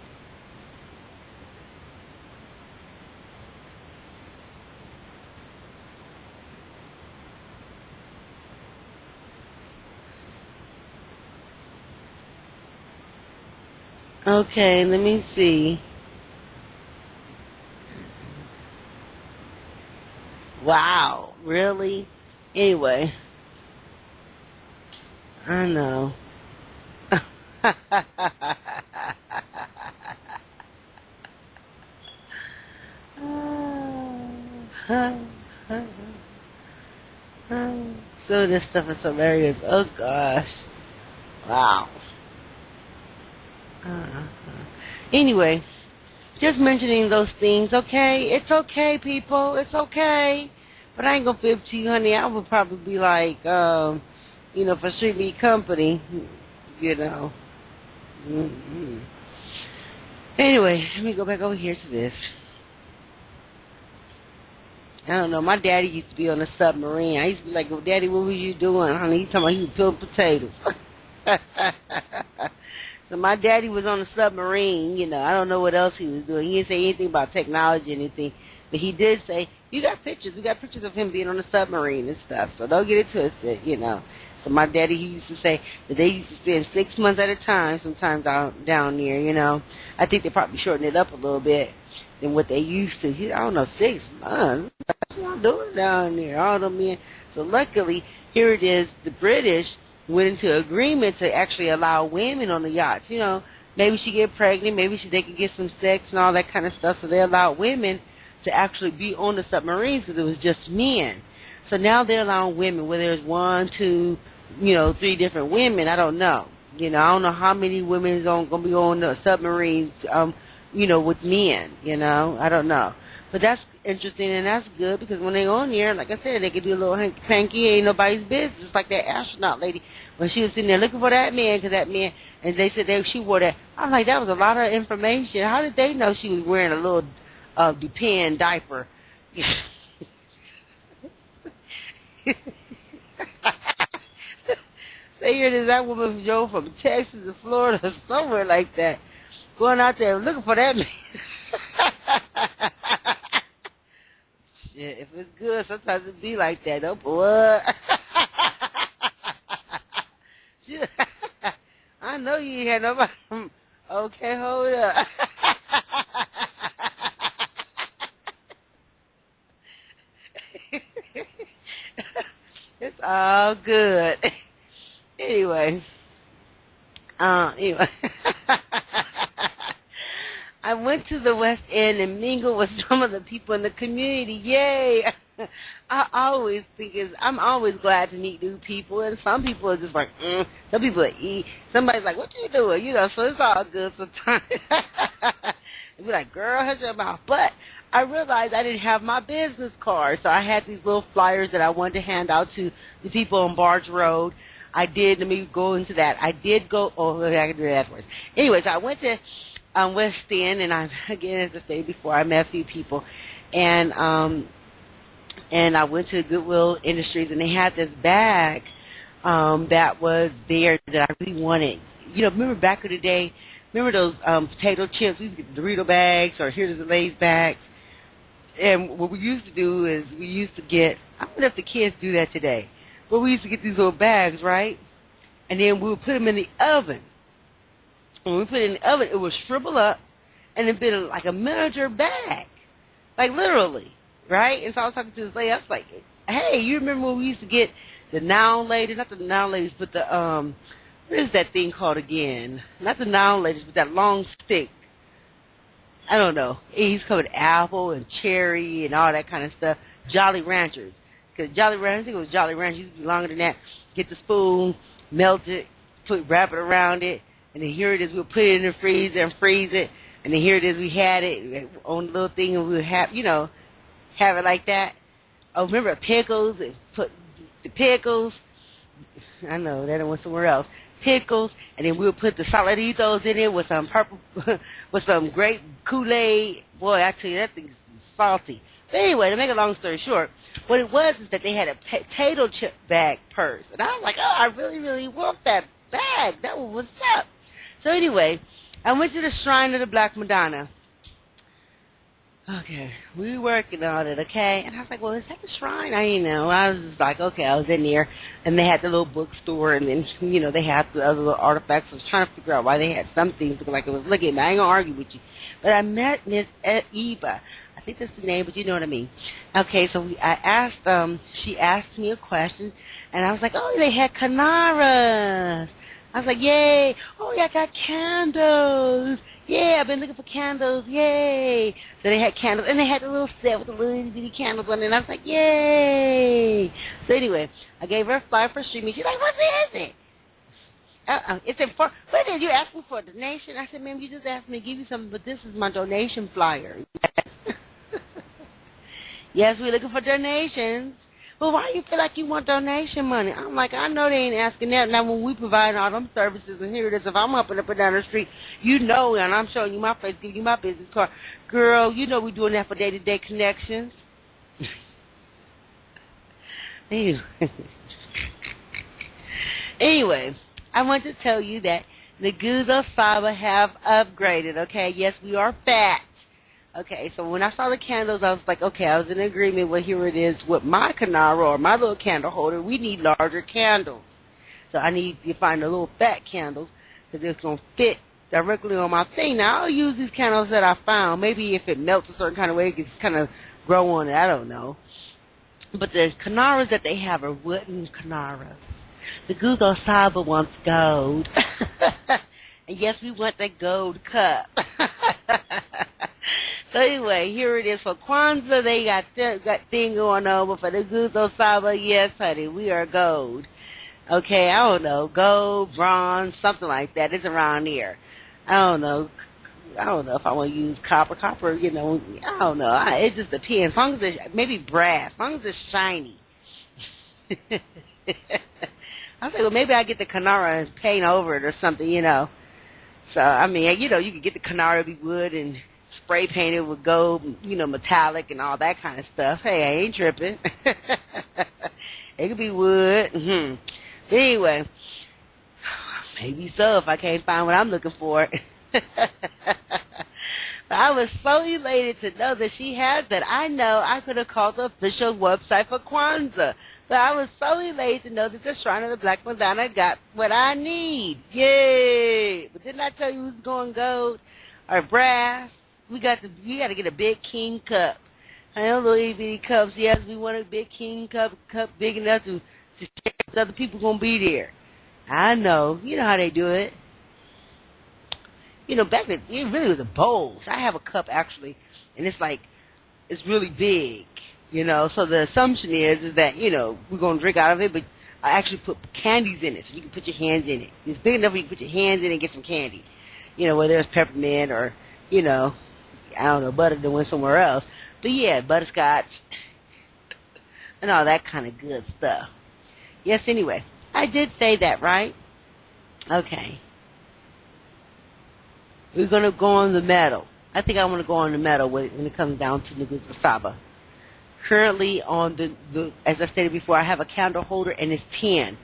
Okay, let me see. Wow, really? Anyway, I know. So this stuff is hilarious. Oh gosh. Wow. Anyway, just mentioning those things, okay? It's okay, people. It's okay. But I ain't gonna fib to you, honey. I would probably be like, for Street Meat Company, you know. Mm-hmm. Anyway, let me go back over here to this. I don't know. My daddy used to be on a submarine. I used to be like, well, Daddy, what was you doing, honey? He talking about he was peeling potatoes. So my daddy was on a submarine, I don't know what else he was doing. He didn't say anything about technology or anything. But he did say, you got pictures. We got pictures of him being on a submarine and stuff. So don't get it twisted. So my daddy, he used to say that they used to spend 6 months at a time sometimes down there. I think they probably shortened it up a little bit than what they used to. I don't know, 6 months. What y'all doing down there? All them men. So luckily, here it is, the British went into agreement to actually allow women on the yachts. Maybe she get pregnant, maybe they could get some sex and all that kind of stuff. So they allowed women to actually be on the submarines because it was just men. So now they're allowing women, whether it's 1, 2, 3 different women. I don't know. I don't know how many women is going to be on the submarines, with men. I don't know. But that's interesting and that's good because when they on there, like I said, they could do a little hanky, ain't nobody's business. Just like that astronaut lady when she was sitting there looking for that man because that man, and they said she wore that. I'm like, that was a lot of information. How did they know she was wearing a little Depend diaper? They hear this, that woman drove from Texas to Florida or somewhere like that, going out there looking for that man. Yeah, if it's good, sometimes it be like that. Oh, boy. I know you ain't had nobody. Okay, hold up. It's all good. Anyway. Anyway. I went to the West End and mingled with some of the people in the community. Yay! I'm always glad to meet new people, and some people are just like, some people eat. Somebody's like, what you doing? So it's all good sometimes. And be like, girl, hush your mouth. But I realized I didn't have my business card, so I had these little flyers that I wanted to hand out to the people on Barge Road. I did. Let me go into that. I did go. Oh, I can do that afterwards. Anyways, I went to West End, and I again, as I said before, I met a few people, and I went to Goodwill Industries, and they had this bag that was there that I really wanted. You know, remember back in the day? Remember those potato chips? We used to get the Dorito bags, or here's the Lay's bags. And what we used to do is we used to get, I don't know if the kids do that today, but we used to get these little bags, right? And then we would put them in the oven. When we put it in the oven, it would shrivel up, and it'd be like a miniature bag. Like literally, right? And so I was talking to this lady, I was like, hey, you remember when we used to get the Now Ladies, not the Now Ladies, but the, what is that thing called again? Not the Now Ladies, but that long stick. I don't know. It used to come with apple and cherry and all that kind of stuff. Jolly Ranchers. Because Jolly Ranchers, I think it was Jolly Ranchers, used to be longer than that. Get the spoon, melt it, wrap it around it, and then here it is, we'll put it in the freezer and freeze it, and then here it is, we had it on the little thing, and we would have, you know, have it like that. Oh, remember pickles, and put the pickles, I know, that went somewhere else. Pickles, and then we'll put the Saladitos in it with some purple, with some grape Kool-Aid. Boy, actually, that thing's salty. But anyway, to make a long story short, what it was is that they had a potato chip bag purse. And I was like, oh, I really, really want that bag. That was what's up. So anyway, I went to the Shrine of the Black Madonna. Okay, we working on it, okay? And I was like, well, is that the shrine? I didn't know. I was just like, okay, I was in there, and they had the little bookstore, and then, you know, they had the other little artifacts. I was trying to figure out why they had some things looking like it was looking. I ain't gonna argue with you. But I met Miss Eva. I think that's the name, but you know what I mean. Okay, so I asked, she asked me a question, and I was like, oh, they had Canaras. I was like, yay. Oh, yeah, I got candles. Yeah, I've been looking for candles. Yay. So they had candles, and they had the little set with the little bitty candles on it, and I was like, yay. So anyway, I gave her a flyer for streaming. She's like, what is it? It's important. What is it? You asked me for a donation? I said, ma'am, you just asked me to give you something, but this is my donation flyer. Yes, we're looking for donations. Well, why do you feel like you want donation money? I'm like, I know they ain't asking that. Now, when we provide all them services, and here it is, if I'm up and down the street, you know, and I'm showing you my face, giving you my business card. Girl, you know we're doing that for day-to-day connections. Anyway, I want to tell you that the Guzzo Saba have upgraded, okay? Yes, we are fat. Okay, so when I saw the candles, I was like, okay, I was in agreement with here it is with my Canara or my little candle holder. We need larger candles. So I need to find the little fat candles because it's going to fit directly on my thing. Now, I'll use these candles that I found. Maybe if it melts a certain kind of way, it can kind of grow on it. I don't know. But the Canaras that they have are wooden Canaras. The Guzzo Saba wants gold. And yes, we want that gold cup. So anyway, here it is for Kwanzaa. They got thing going on, but for the Guzzo Saba, yes, honey, we are gold. Okay, I don't know, gold, bronze, something like that. It's around here. I don't know. I don't know if I want to use copper. Copper, you know, I don't know. It just depends. As long as it's, maybe brass. As long as it's shiny. I was like, well, maybe I get the Canara and paint over it or something, you know. So, I mean, you know, you could get the Canara, be wood, and spray painted with gold, you know, metallic and all that kind of stuff. Hey, I ain't tripping. It could be wood. But anyway, maybe so if I can't find what I'm looking for. But I was so elated to know that she has that. I know I could have called the official website for Kwanzaa. But I was so elated to know that the Shrine of the Black Madonna got what I need. Yay! But didn't I tell you who's going gold or brass? We got to get a big king cup. I know little itty bitty cups. Yes, we want a big king cup big enough to share with other people gonna be there. I know. You know how they do it. You know, back then, it really was a bowl. I have a cup, actually, and it's like, it's really big, you know. So the assumption is that, you know, we're going to drink out of it, but I actually put candies in it, so you can put your hands in it. It's big enough where you can put your hands in it and get some candy. You know, whether it's peppermint or, you know, I don't know, butter that went somewhere else. But yeah, butterscotch and all that kind of good stuff. Yes, anyway, I did say that, right? Okay. We're going to go on the metal. I think I want to go on the metal when it comes down to Nugusa Saba. Currently on the as I stated before, I have a candle holder and it's 10.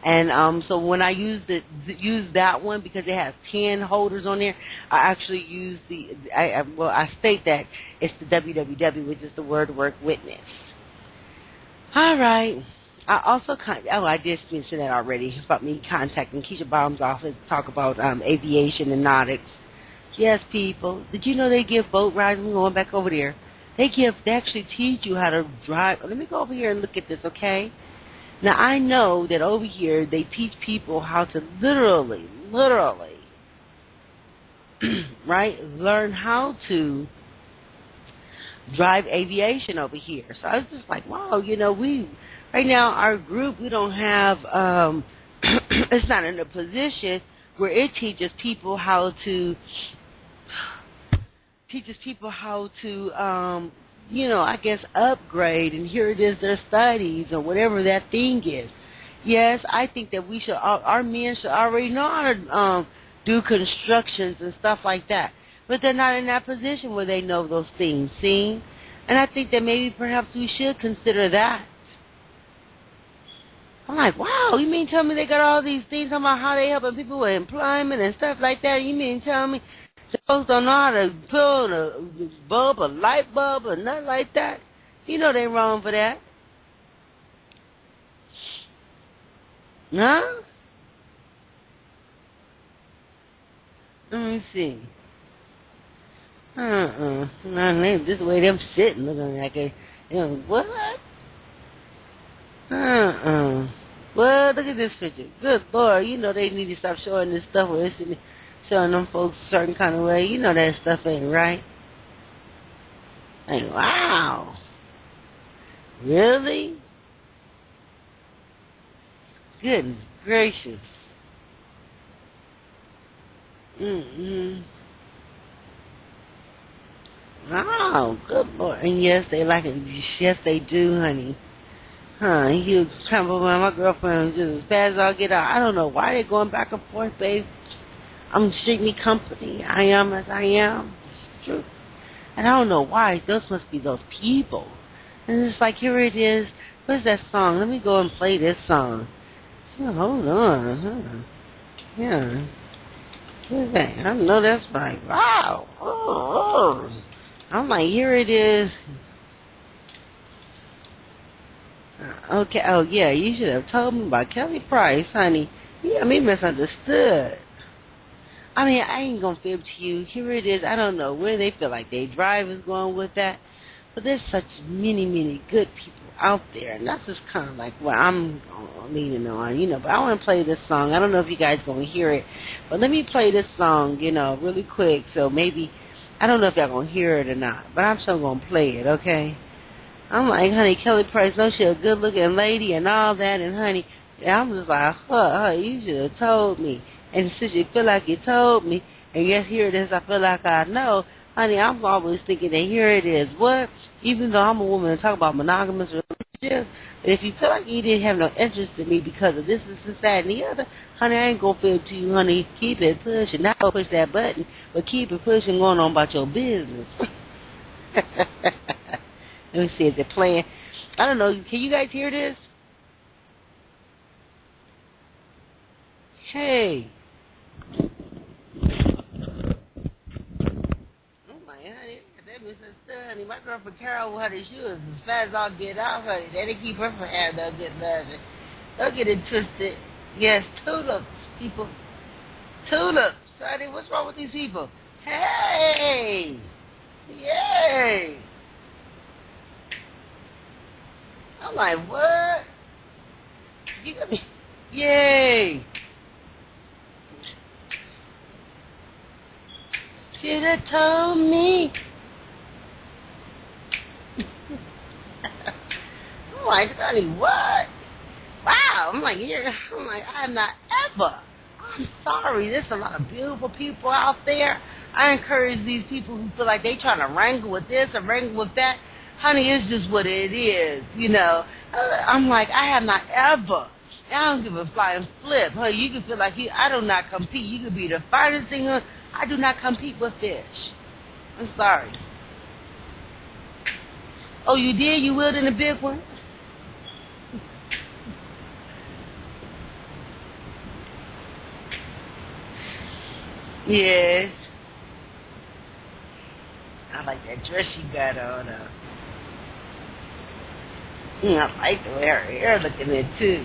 And so when I use that one because it has 10 holders on there, I actually use I state that it's the WWW, which is the Word Work Witness. All right. I did mention that already about me contacting Keisha Baum's office to talk about aviation and nautics. Yes, people. Did you know they give boat rides? I'm going back over there. They actually teach you how to drive. Let me go over here and look at this, okay? Now, I know that over here they teach people how to literally, right, learn how to drive aviation over here. So I was just like, wow, right now our group, we don't have, it's not in a position where it teaches people how to, I guess upgrade, and here it is their studies or whatever that thing is. Yes, I think that our men should already know how to do constructions and stuff like that. But they're not in that position where they know those things, see? And I think that maybe perhaps we should consider that. I'm like, wow, you mean tell me they got all these things talking about how they helping people with employment and stuff like that? You mean tell me folks don't know how to pull a bulb, a light bulb, or nothing like that? You know they wrong for that. Huh? Let me see. This way them sitting looking like what? Well, look at this picture. Good Lord, they need to stop showing this stuff where it's showing them folks a certain kind of way. You know that stuff ain't right. Like, wow. Really? Goodness gracious. Wow, good Lord. And yes, they like it. Yes, they do, honey. Huh, you come over my girlfriend just as fast as I'll get out. I don't know why they're going back and forth, babe. I'm strictly company. I am as I am. It's true. And I don't know why. Those must be those people. And it's like, here it is. What's that song? Let me go and play this song. Oh, hold on. Yeah. What's that? I know that's right. Wow. Oh. I'm like, here it is. Okay. Oh, yeah. You should have told me about Kelly Price, honey. You got me misunderstood. I mean, I ain't gonna fib to you. Here it is. I don't know where they feel like they drive is going with that, but there's such many good people out there, and that's just kind of like what I'm leaning on, But I want to play this song. I don't know if you guys gonna hear it, but let me play this song, really quick. So maybe I don't know if y'all gonna hear it or not, but I'm still gonna play it, okay? I'm like, honey, Kelly Price, no, she a good-looking lady and all that, and honey, I'm just like, you should have told me. And since you feel like you told me, and yes, here it is, I feel like I know, honey, I'm always thinking that here it is. What? Even though I'm a woman and talk about monogamous relationships, if you feel like you didn't have no interest in me because of this, that, and the other, honey, I ain't gonna feel to you, honey. Keep it pushing. Not gonna push that button, but keep it pushing, going on about your business. Let me see, is it playing? I don't know. Can you guys hear this? Hey. Oh my honey, that misunderstood, honey. My girlfriend Carol, honey, she was as fast as I'll get out, honey. They didn't keep her from having no good nothing. Don't get it twisted. Yes, tulips, people. Tulips. Honey, what's wrong with these people? Hey! Yay! I'm like, what? You got me. Yay! Should have told me. I'm like, honey, what? Wow. I'm like, yeah. I'm like, I'm not ever. I'm sorry. There's a lot of beautiful people out there. I encourage these people who feel like they trying to wrangle with this or wrangle with that. Honey, it's just what it is, I'm like, I have not ever. I don't give a flying flip. Huh? You can feel like I do not compete. You could be the finest singer. I do not compete with fish. I'm sorry. Oh, you did? You willed in the big one? Yes. I like that dress she got on. I like the way her hair looking there too.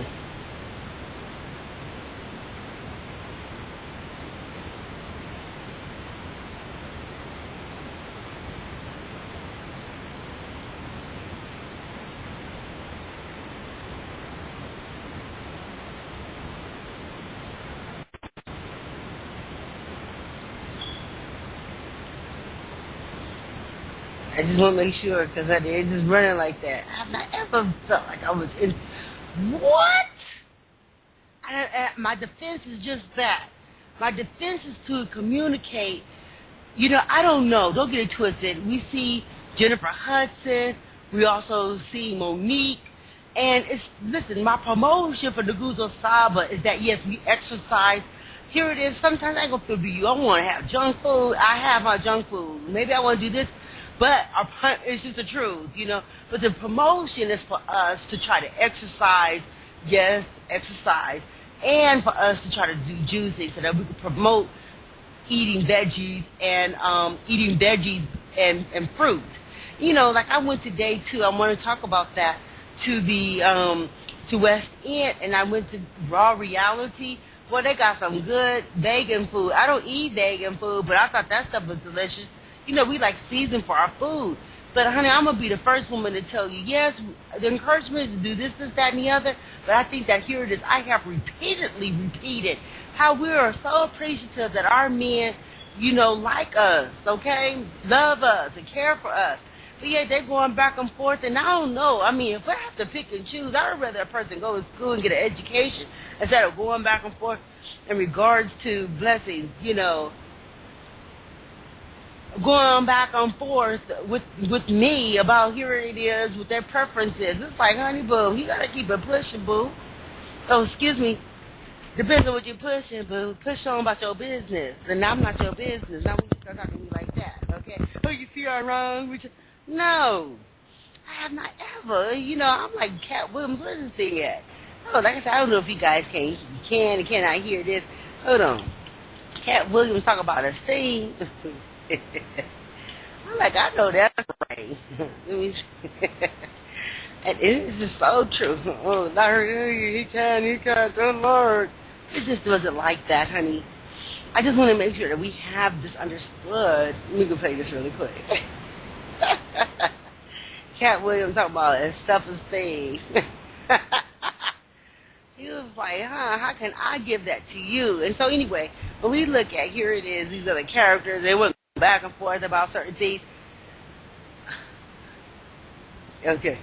I just want to make sure because they're just running like that. I've not ever felt like I was in. What? My defense is just that. My defense is to communicate. I don't know. Don't get it twisted. We see Jennifer Hudson. We also see Monique. And listen, my promotion for the Guzo Saba is that, yes, we exercise. Here it is. Sometimes I go feel you. I want to have junk food. I have my junk food. Maybe I want to do this. But it's just the truth. But the promotion is for us to try to exercise. Yes, exercise. And for us to try to do juicing so that we can promote eating veggies and fruit. Like I went to day 2. I want to talk about that to the to West End, and I went to Raw Reality. Well, they got some good vegan food. I don't eat vegan food, but I thought that stuff was delicious. We like season for our food. But honey, I'm gonna be the first woman to tell you, yes, the encouragement is to do this, that, and the other. But I think that here it is. I have repeatedly repeated how we are so appreciative that our men, like us, okay, love us and care for us. But yeah, they're going back and forth, and I don't know. I mean, if I have to pick and choose, I'd rather a person go to school and get an education instead of going back and forth in regards to blessings, going back and forth with me about here it is with their preferences. It's like, honey, boo, you gotta keep it pushing, boo. Oh, excuse me. Depends on what you're pushing, boo. Push on about your business. And I'm not your business. Not when you start talking to me like that, okay? Oh, you see I'm wrong? No. I have not ever. I'm like Cat Williams. Where's this thing at? Oh, like I said, I don't know if you guys can and cannot hear this. Hold on. Cat Williams talk about a scene. I'm like, I know that's right. And it is just so true. Oh, Lord, he can, good Lord. It just wasn't like that, honey. I just want to make sure that we have this understood. Let me go play this really quick. Cat Williams talking about his self-esteem. He was like, how can I give that to you? And so anyway, when we look at, here it is, these are the characters. They went back and forth about certain things. Okay.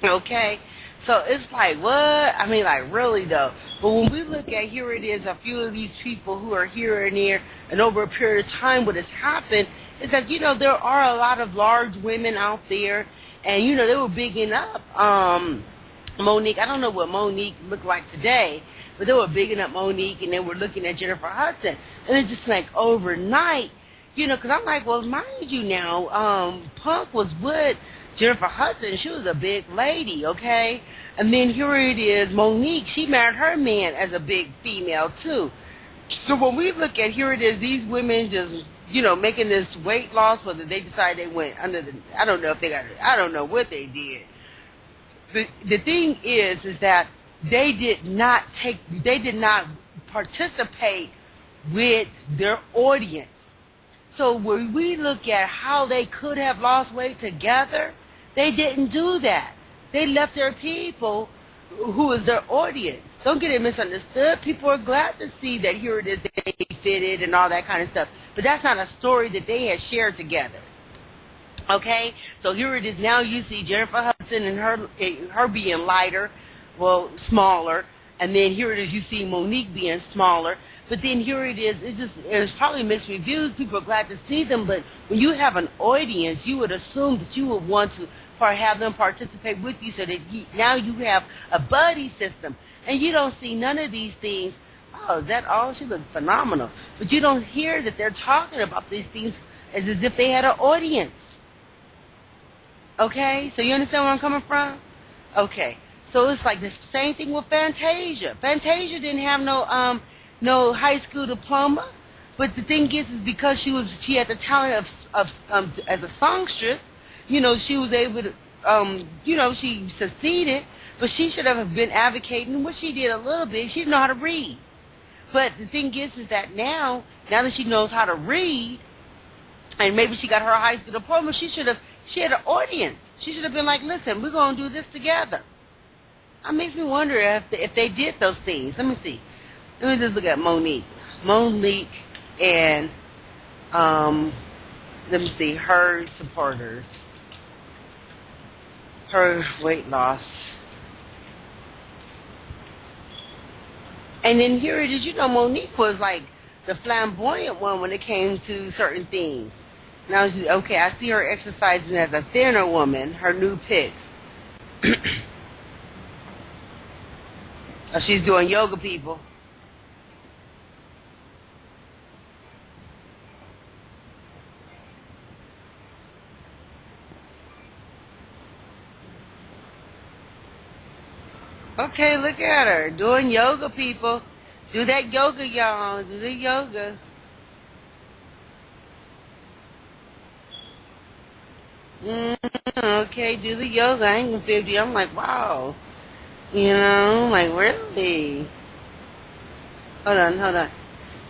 Okay, so it's like, what? I mean, like, really, though. But when we look at, here it is, a few of these people who are here and there, and over a period of time, what has happened is that, there are a lot of large women out there, and, they were bigging up Monique. I don't know what Monique looked like today, but they were bigging up Monique, and they were looking at Jennifer Hudson. And it's just like overnight, because I'm like, well, mind you now, Punk was with Jennifer Hudson. She was a big lady, okay? And then here it is, Monique, she married her man as a big female, too. So when we look at, here it is, these women just, making this weight loss, whether they decide they went under I don't know if they got it, I don't know what they did. The thing is that they did not participate with their audience. So when we look at how they could have lost weight together, they didn't do that. They left their people who was their audience, Don't get it misunderstood. People are glad to see that here it is, they fitted and all that kind of stuff. But that's not a story that they had shared together. Okay? So here it is now you see Jennifer Hudson and her being lighter, well, smaller. And then here it is you see Monique being smaller. But then here it is, it's probably mixed reviews. People are glad to see them. But when you have an audience, you would assume that you would want to have them participate with you so that now you have a buddy system. And you don't see none of these things. Oh, is that all? She looks phenomenal. But you don't hear that they're talking about these things as if they had an audience. Okay? So you understand where I'm coming from? Okay. So it's like the same thing with Fantasia. Fantasia didn't have no high school diploma. But the thing is because she had the talent of as a songstress, she was able to, she succeeded. But she should have been advocating, which she did a little bit. She didn't know how to read. But the thing is that now that she knows how to read, and maybe she got her high school diploma, she had an audience. She should have been like, listen, we're going to do this together. It makes me wonder if they did those things. Let me see. Let me just look at Monique. Monique and, let me see, her supporters. Her weight loss. And then here it is, Monique was like the flamboyant one when it came to certain things. Now, okay, I see her exercising as a thinner woman, her new pics. She's doing yoga, people. Okay, look at her. Doing yoga, people. Do that yoga, y'all. Do the yoga. Okay, do the yoga. I ain't gonna 50. I'm like, wow. Like, really? Hold on.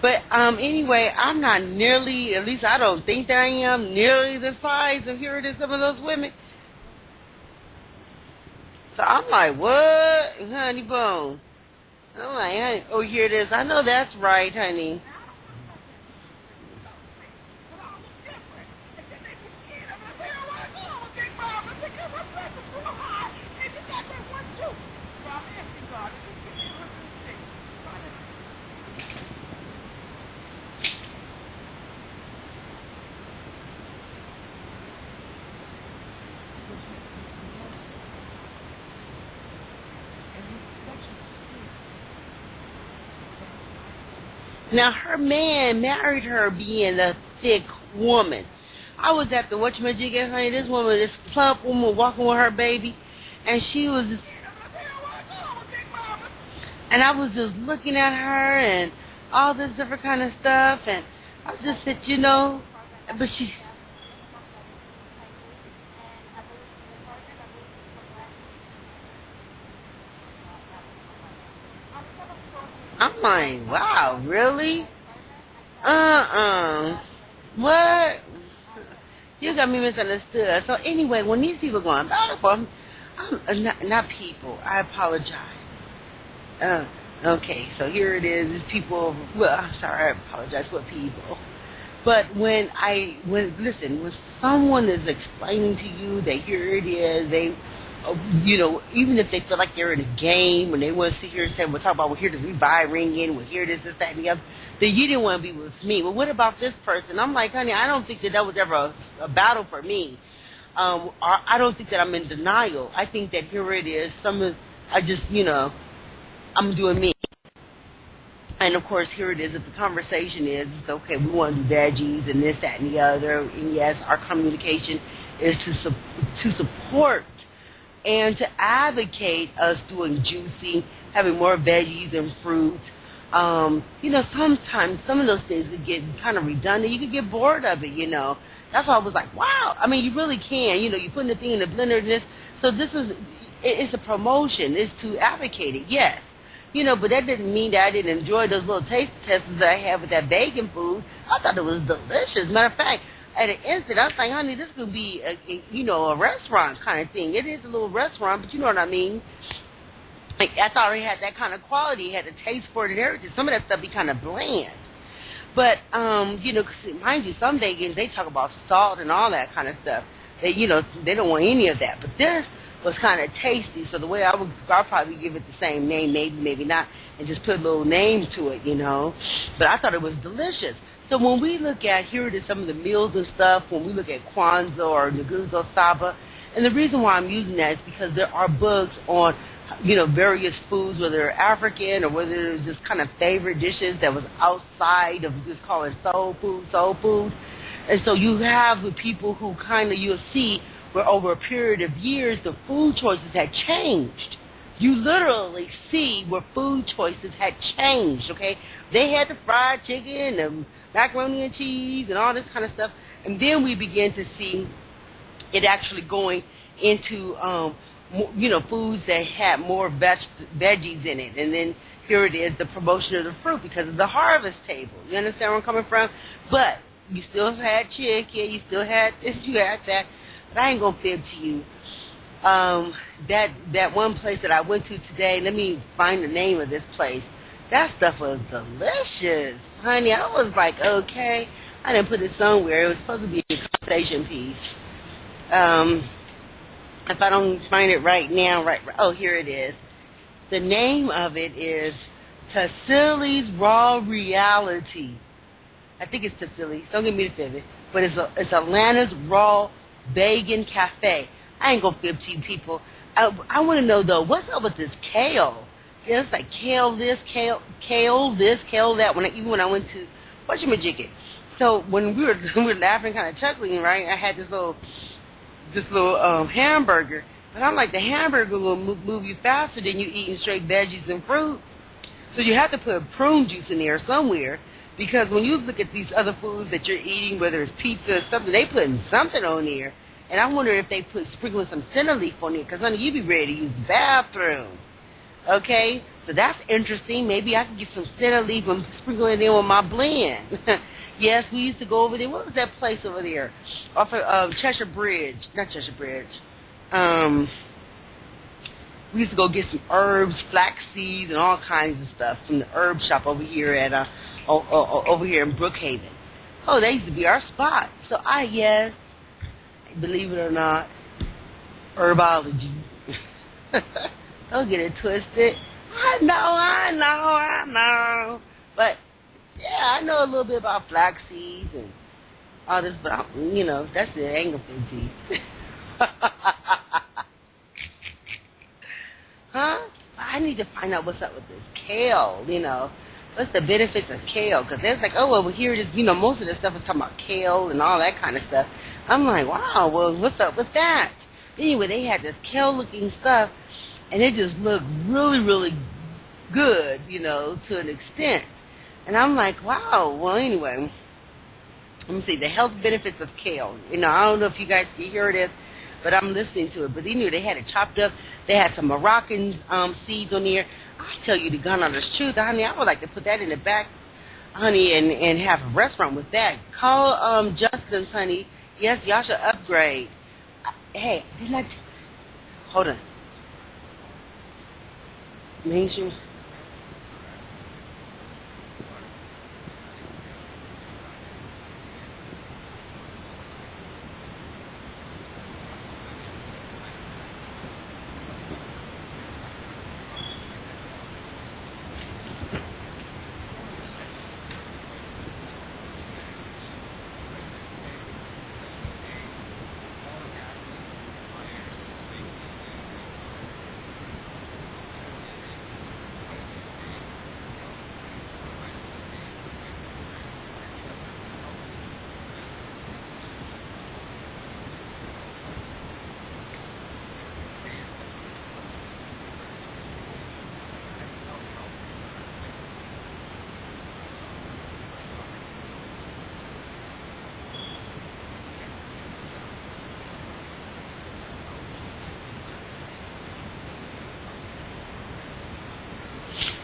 But, anyway, I'm not nearly, at least I don't think that I am, nearly the size of here it is, some of those women. So I'm like, what? Honey bone. I'm like, honey, oh, here it is. I know that's right, honey. Now, her man married her being a thick woman. I was at the whatchamajig, honey, this woman, this plump woman walking with her baby, and she was, and I was just looking at her and all this different kind of stuff, and I just said, but I'm like, wow, really? What? You got me misunderstood. So anyway, when these people going back and forth, not people. I apologize. Okay, so here it is. People. Well, I'm sorry. I apologize for people. But listen, when someone is explaining to you that here it is, they, even if they feel like they're in a game, when they want to sit here and say, we'll talk about, well, here does we buy ring in, well, here this, that, and the other, then you didn't want to be with me. Well, what about this person? I'm like, honey, I don't think that was ever a battle for me. I don't think that I'm in denial. I think that here it is. I just, I'm doing me. And of course, here it is. If the conversation is, okay, we want to do veggies and this, that, and the other. And yes, our communication is to support and to advocate us doing juicing, having more veggies and fruit. Sometimes some of those things could get kind of redundant. You could get bored of it, That's why I was like, wow. I mean, you really can. You're putting the thing in the blender and this. So it's a promotion. It's to advocate it, yes. But that didn't mean that I didn't enjoy those little taste tests that I had with that vegan food. I thought it was delicious. Matter of fact, at an instant, I was like, honey, this could be, a restaurant kind of thing. It is a little restaurant, but you know what I mean. Like, I thought it had that kind of quality, it had a taste for it and everything. Some of that stuff be kind of bland. But, 'cause mind you, some vegans, they talk about salt and all that kind of stuff. They don't want any of that. But this was kind of tasty, so the way I'll probably give it the same name, maybe not, and just put a little name to it. But I thought it was delicious. So when we look at, here it is, some of the meals and stuff, when we look at Kwanzaa or Nguzo Saba, and the reason why I'm using that is because there are books on various foods, whether they're African or whether it's just kind of favorite dishes that was outside of just calling soul food. And so you have the people who you'll see where over a period of years the food choices had changed. You literally see where food choices had changed, okay? They had the fried chicken, the macaroni and cheese, and all this kind of stuff. And then we began to see it actually going into foods that had more veggies in it. And then here it is, the promotion of the fruit because of the harvest table. You understand where I'm coming from? But you still had chicken, you still had this, you had that. But I ain't gonna fib to you. That one place that I went to today, let me find the name of this place. That stuff was delicious. Honey, I was like, okay. I didn't put it somewhere. It was supposed to be a conversation piece. If I don't find it right now, oh, here it is. The name of it is Tassili's Raw Reality. I think it's Tassili's. Don't give me the fib. But it's Atlanta's Raw Vegan Cafe. I ain't gonna fib to you people. I want to know though, what's up with this kale? Yeah, it's like kale this, kale this, kale that. Even when I went to whatchamajigget. So when we were laughing, kind of chuckling, right? I had this little hamburger, but I'm like, the hamburger will move you faster than you eating straight veggies and fruit. So you have to put prune juice in there somewhere, because when you look at these other foods that you're eating, whether it's pizza or something, they putting something on there. And I wonder if they sprinkling some center leaf on there, because honey, you be ready to use the bathroom. Okay, so that's interesting. Maybe I can get some center leaf and sprinkle it in with my blend. Yes, we used to go over there. What was that place over there? Off of Cheshire Bridge. Not Cheshire Bridge. We used to go get some herbs, flax seeds, and all kinds of stuff from the herb shop over here at over here in Brookhaven. Oh, that used to be our spot. So yes, believe it or not, herbology. Don't get it twisted. I know. But yeah, I know a little bit about flax seeds and all this, but that's the angle thing. Huh? I need to find out what's up with this kale. What's the benefits of kale? Because it's like, oh well, here it is. Most of the stuff is talking about kale and all that kind of stuff. I'm like, wow, well, what's up with that? Anyway, they had this kale-looking stuff, and it just looked really, really good, to an extent. And I'm like, wow, well, anyway, let me see, the health benefits of kale. I don't know if you guys can hear this, but I'm listening to it. But they had it chopped up. They had some Moroccan seeds on there. I tell you the gun on the truth, honey, I would like to put that in the back, honey, and have a restaurant with that. Call Justin's, honey. Yes, y'all should upgrade. Hey, didn't I... Hold on. Mainstream...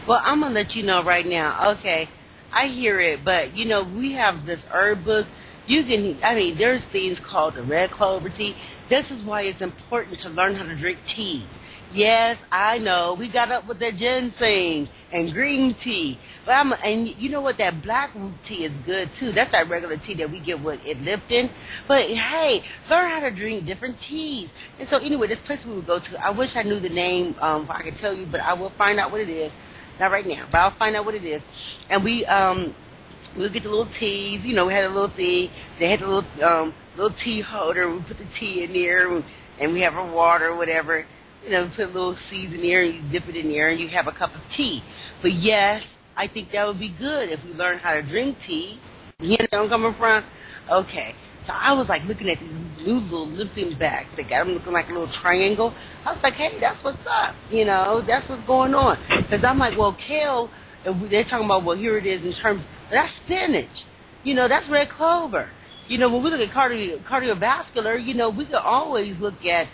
Well, I'm going to let you know right now. Okay, I hear it, but, we have this herb book. There's things called the red clover tea. This is why it's important to learn how to drink tea. Yes, I know. We got up with the ginseng and green tea. And you know what? That black root tea is good too. That's that regular tea that we get with it Lipton. But hey, learn how to drink different teas. And so anyway, this place we would go to, I wish I knew the name, if I could tell you, but I will find out what it is. Not right now, but I'll find out what it is. And we'll get the little teas. You know, we had a little thing. They had the little tea holder. We put the tea in there, and we have our water, or whatever. You know, put a little seeds in there, and you dip it in there, and you have a cup of tea. But yes, I think that would be good if we learn how to drink tea. You know where I'm coming from? Okay. So I was like looking at these new little lifting bags. They got them looking like a little triangle. I was like, hey, that's what's up. You know, that's what's going on. Because I'm like, well, kale, they're talking about, well, here it is in terms, that's spinach. You know, that's red clover. You know, when we look at cardiovascular, you know, we can always look at,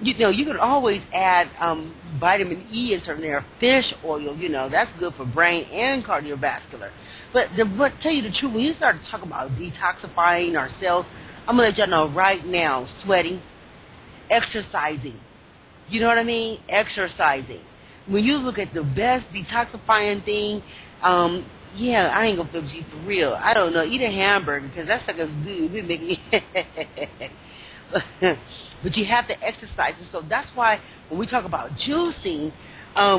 you know, you can always add vitamin E into there, fish oil, you know, that's good for brain and cardiovascular. But tell you the truth, when you start talking about detoxifying ourselves, I'm going to let y'all know right now, sweating, exercising. You know what I mean? Exercising. When you look at the best detoxifying thing, yeah, I ain't gonna feel you for real. I don't know. Eat a hamburger because that's like a good. It make me but you have to exercise, and so that's why when we talk about juicing,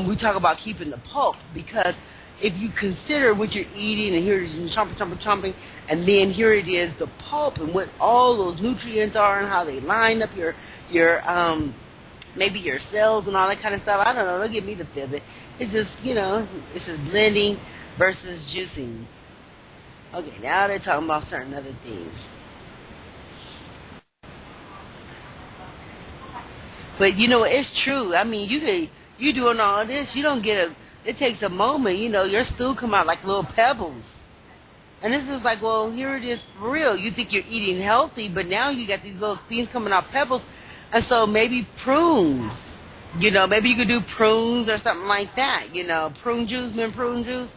we talk about keeping the pulp because if you consider what you're eating and here it is chomping, and then here it is the pulp and what all those nutrients are and how they line up your maybe your cells and all that kind of stuff. I don't know. Don't get me to feel it. It's just, you know, it's just blending versus juicing. Okay, now they're talking about certain other things. But you know, it's true. I mean, you doing all this, you don't get a. It takes a moment. You know, your stool come out like little pebbles. And this is like, well, here it is for real. You think you're eating healthy, but now you got these little things coming out pebbles. And so maybe prunes. You know, maybe you could do prunes or something like that. You know, prune juice, mint prune juice.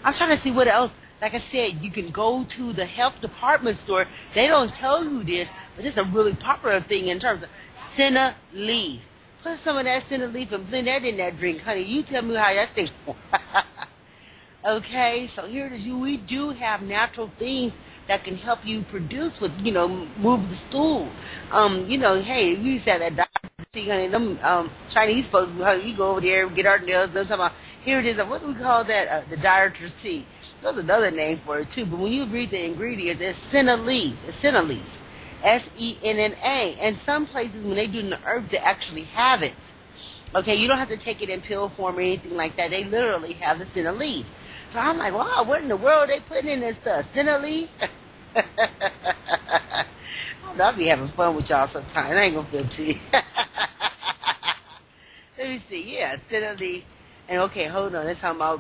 I'm trying to see what else. Like I said, you can go to the health department store. They don't tell you this, but it's a really popular thing in terms of senna leaf. Put some of that senna leaf and blend that in that drink, honey. You tell me how that thing. Okay, so here it is. We do have natural things that can help you produce with, you know, move the stool. You know, hey, we used to have that doctor, see, honey, them Chinese folks, honey, you go over there, get our nails done, talking about, here it is, what do we call that? The dietary tea. There's another name for it too, but when you read the ingredients, it's senna leaf. It's senna leaf. SENNA. And some places, when they do the herbs, they actually have it. Okay, you don't have to take it in pill form or anything like that. They literally have the senna leaf. So I'm like, wow, what in the world are they putting in this stuff? Senna leaf? I'll be having fun with y'all sometimes. I ain't gonna feel to you. Let me see. Yeah, senna leaf. And okay, hold on. They're talking about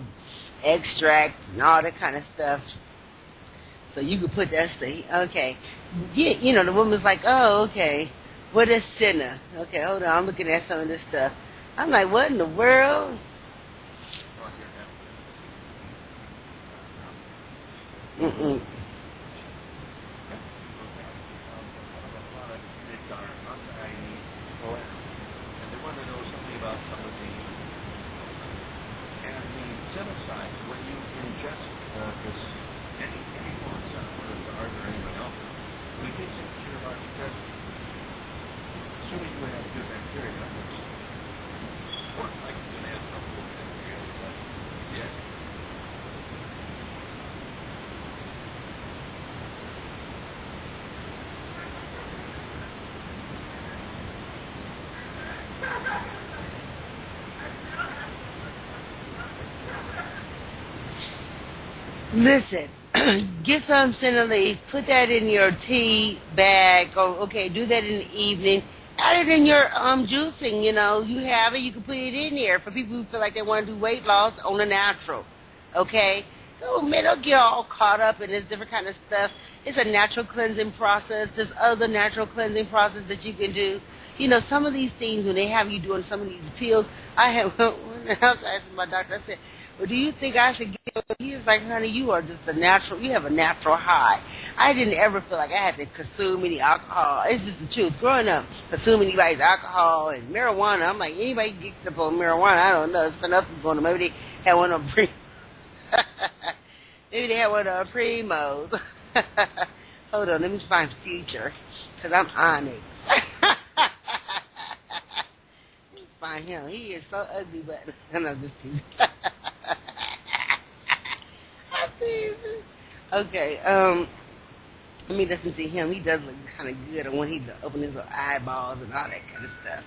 extract and all that kind of stuff. So you could put that thing. Okay. Yeah, you know, the woman's like, oh, okay. What is senna? Okay, hold on. I'm looking at some of this stuff. I'm like, what in the world? Mm-mm. Listen, get some senna leaf, put that in your tea bag, or okay, do that in the evening. Add it in your juicing, you know. You have it, you can put it in there for people who feel like they want to do weight loss on the natural. Okay? So man, don't get all caught up in this different kind of stuff. It's a natural cleansing process. There's other natural cleansing process that you can do. You know, some of these things when they have you doing some of these pills, I have when I was asking my doctor, I said, well, do you think I should get He was like, honey, you are just you have a natural high. I didn't ever feel like I had to consume any alcohol. It's just the truth. Growing up, consuming anybody's alcohol and marijuana, I'm like, anybody gets up on marijuana, I don't know. It's enough going on. Maybe they had one of them maybe they had one of the primos. Hold on, let me find Future, because I'm Onyx. Find him. He is so ugly, but I'm just kidding. Okay, let me listen to him. He does look kind of good and when he open his little eyeballs and all that kind of stuff.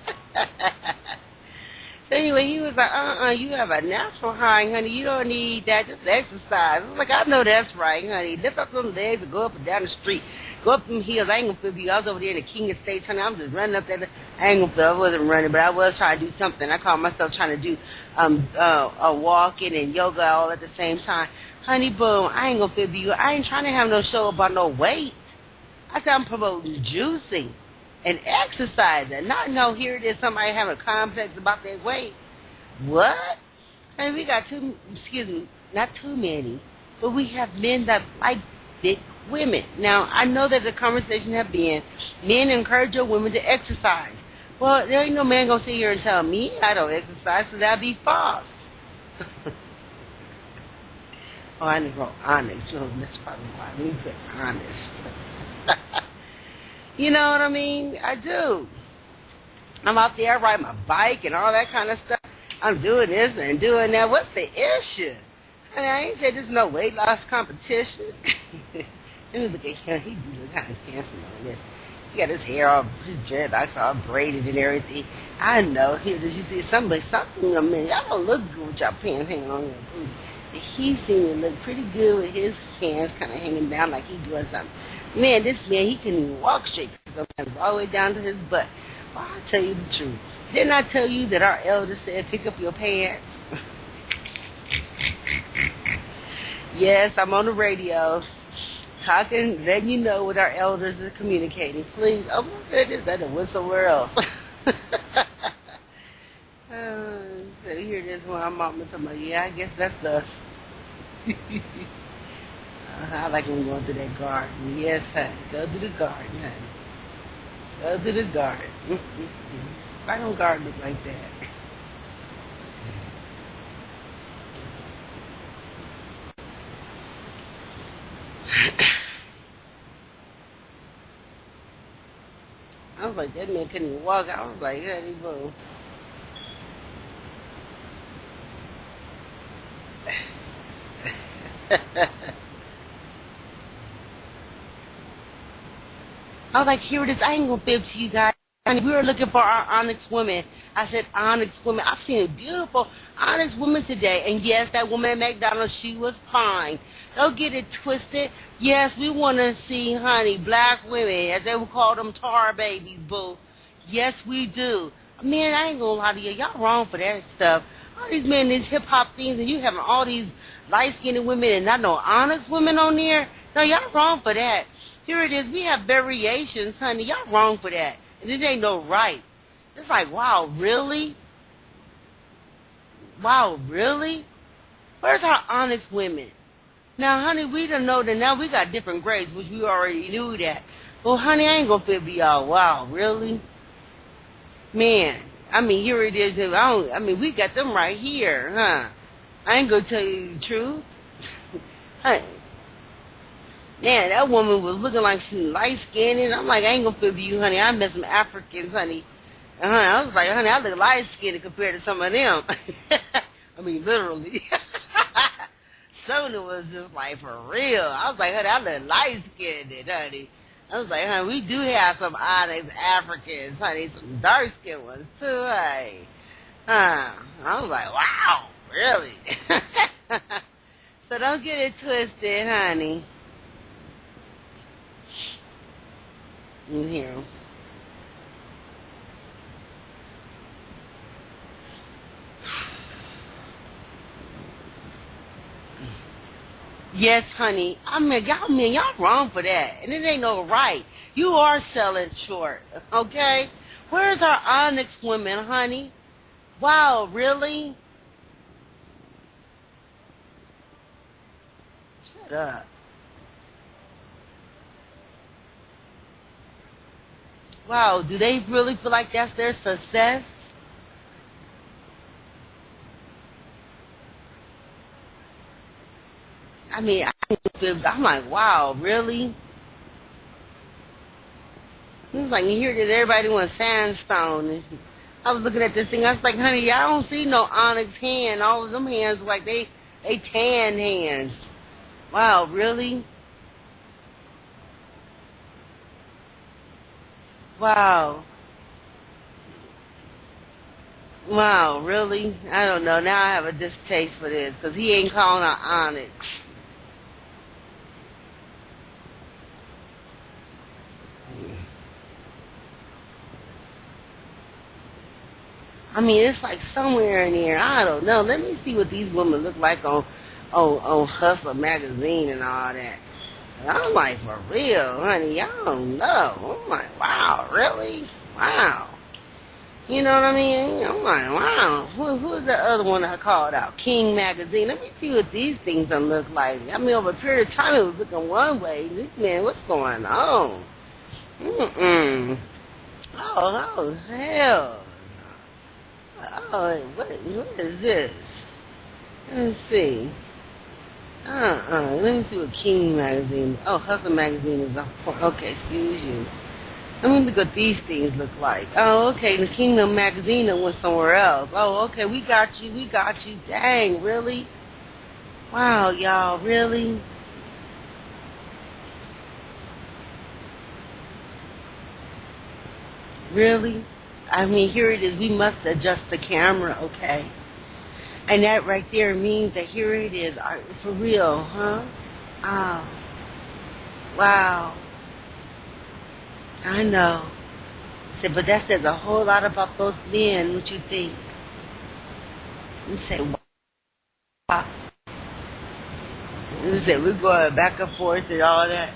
So anyway, he was like, you have a natural high, honey. You don't need that. Just exercise. I was like, I know that's right, honey. Lift up them legs and go up and down the street. Go up them hills. I ain't gonna feel you. I was over there in the King of States, honey. I'm just running up there. I ain't gonna feel. I wasn't running, but I was trying to do something. I called myself trying to do walking and yoga all at the same time. Honey, boom. I ain't gonna feel you. I ain't trying to have no show about no weight. I said I'm promoting juicing and exercising. Not no, here it is, somebody having a complex about their weight. What? And we got not too many, but we have men that like thick women. Now, I know that the conversation have been, men encourage your women to exercise. Well, there ain't no man gonna sit here and tell me I don't exercise, so that'd be false. Oh, I didn't go honest. Oh, that's probably why. Let me put honest. You know what I mean? I do. I'm out there, I ride my bike and all that kind of stuff. I'm doing this and doing that. What's the issue? And I ain't said there's no weight loss competition. Let me look at him. He do look kind of handsome on this. He got his hair all, his dreadlocks all braided and everything. I know. Here, did you see something? I mean, y'all don't look good with y'all pants hanging on your booty. He seemed to look pretty good with his hands kind of hanging down like he doing something. Man, this man, he couldn't even walk straight sometimes, all the way down to his butt. Well, I'll tell you the truth. Didn't I tell you that our elders said, pick up your pants? Yes, I'm on the radio, talking, letting you know what our elders are communicating. Please, oh my goodness, that's a whistle world. So here it is when I'm talking about, yeah, I guess that's the... I like when we go into that garden. Yes, honey. Go to the garden, honey. Go to the garden. Why don't garden look like that? I was like, that man couldn't even walk. I was like, honey, boo. I was like, here it is. I ain't gonna fib to you guys. And we were looking for our Onyx women. I said, Onyx women. I've seen a beautiful Onyx woman today. And yes, that woman at McDonald's, she was fine. Don't get it twisted. Yes, we want to see, honey, black women, as they would call them, tar babies, boo. Yes, we do. Man, I ain't gonna lie to you. Y'all wrong for that stuff. All these men, these hip-hop things, and you having all these light-skinned women and not no Onyx women on there. No, y'all wrong for that. Here it is. We have variations, honey. Y'all wrong for that. And it ain't no right. It's like, wow, really? Wow, really? Where's our honest women? Now, honey, we don't know that now we got different grades, which we already knew that. Well, honey, I ain't gonna fit be all, wow, really? Man, I mean, here it is. I mean, we got them right here, huh? I ain't gonna tell you the truth. Honey, man, that woman was looking like she was light-skinned, and I'm like, I ain't gonna feel you, honey. I met some Africans, honey. I was like, honey, I look light-skinned compared to some of them. I mean, literally. Sona was just like, for real. I was like, honey, I look light-skinned, honey. I was like, honey, we do have some honest Africans, honey, some dark-skinned ones, too, honey. I was like, wow, really? So don't get it twisted, honey. In here. Yes, honey. I mean, y'all wrong for that. And it ain't no right. You are selling short, okay? Where's our Onyx women, honey? Wow, really? up. Wow, do they really feel like that's their success? I mean, I'm like, wow, really? It's like you hear that everybody wants sandstone. I was looking at this thing. I was like, honey, y'all don't see no onyx hand. All of them hands like they tan hands. Wow, really? Wow. Wow, really? I don't know. Now I have a distaste for this because he ain't calling out onyx. I mean, it's like somewhere in there. I don't know. Let me see what these women look like on Hustler magazine and all that. And I'm like, for real, honey, y'all don't know. I'm like, wow, really? Wow. You know what I mean? I'm like, wow. Who's the other one I called out? King Magazine. Let me see what these things don't look like. I mean, over a period of time, it was looking one way. This man, what's going on? Mm-mm. Oh, hell. Oh, what is this? Let's see. Let me see what King Magazine. Oh, Hustle Magazine is up. Okay, excuse you. Let me look what these things look like. Oh, okay, the Kingdom Magazine that went somewhere else. Oh, okay, we got you, we got you. Dang, really? Wow, y'all, really? Really? I mean, here it is. We must adjust the camera, okay? And that right there means that here it is. For real, huh? Oh, wow. I know. Said, but that says a whole lot about those men. What you think? You say, wow. You say, we're going back and forth and all that.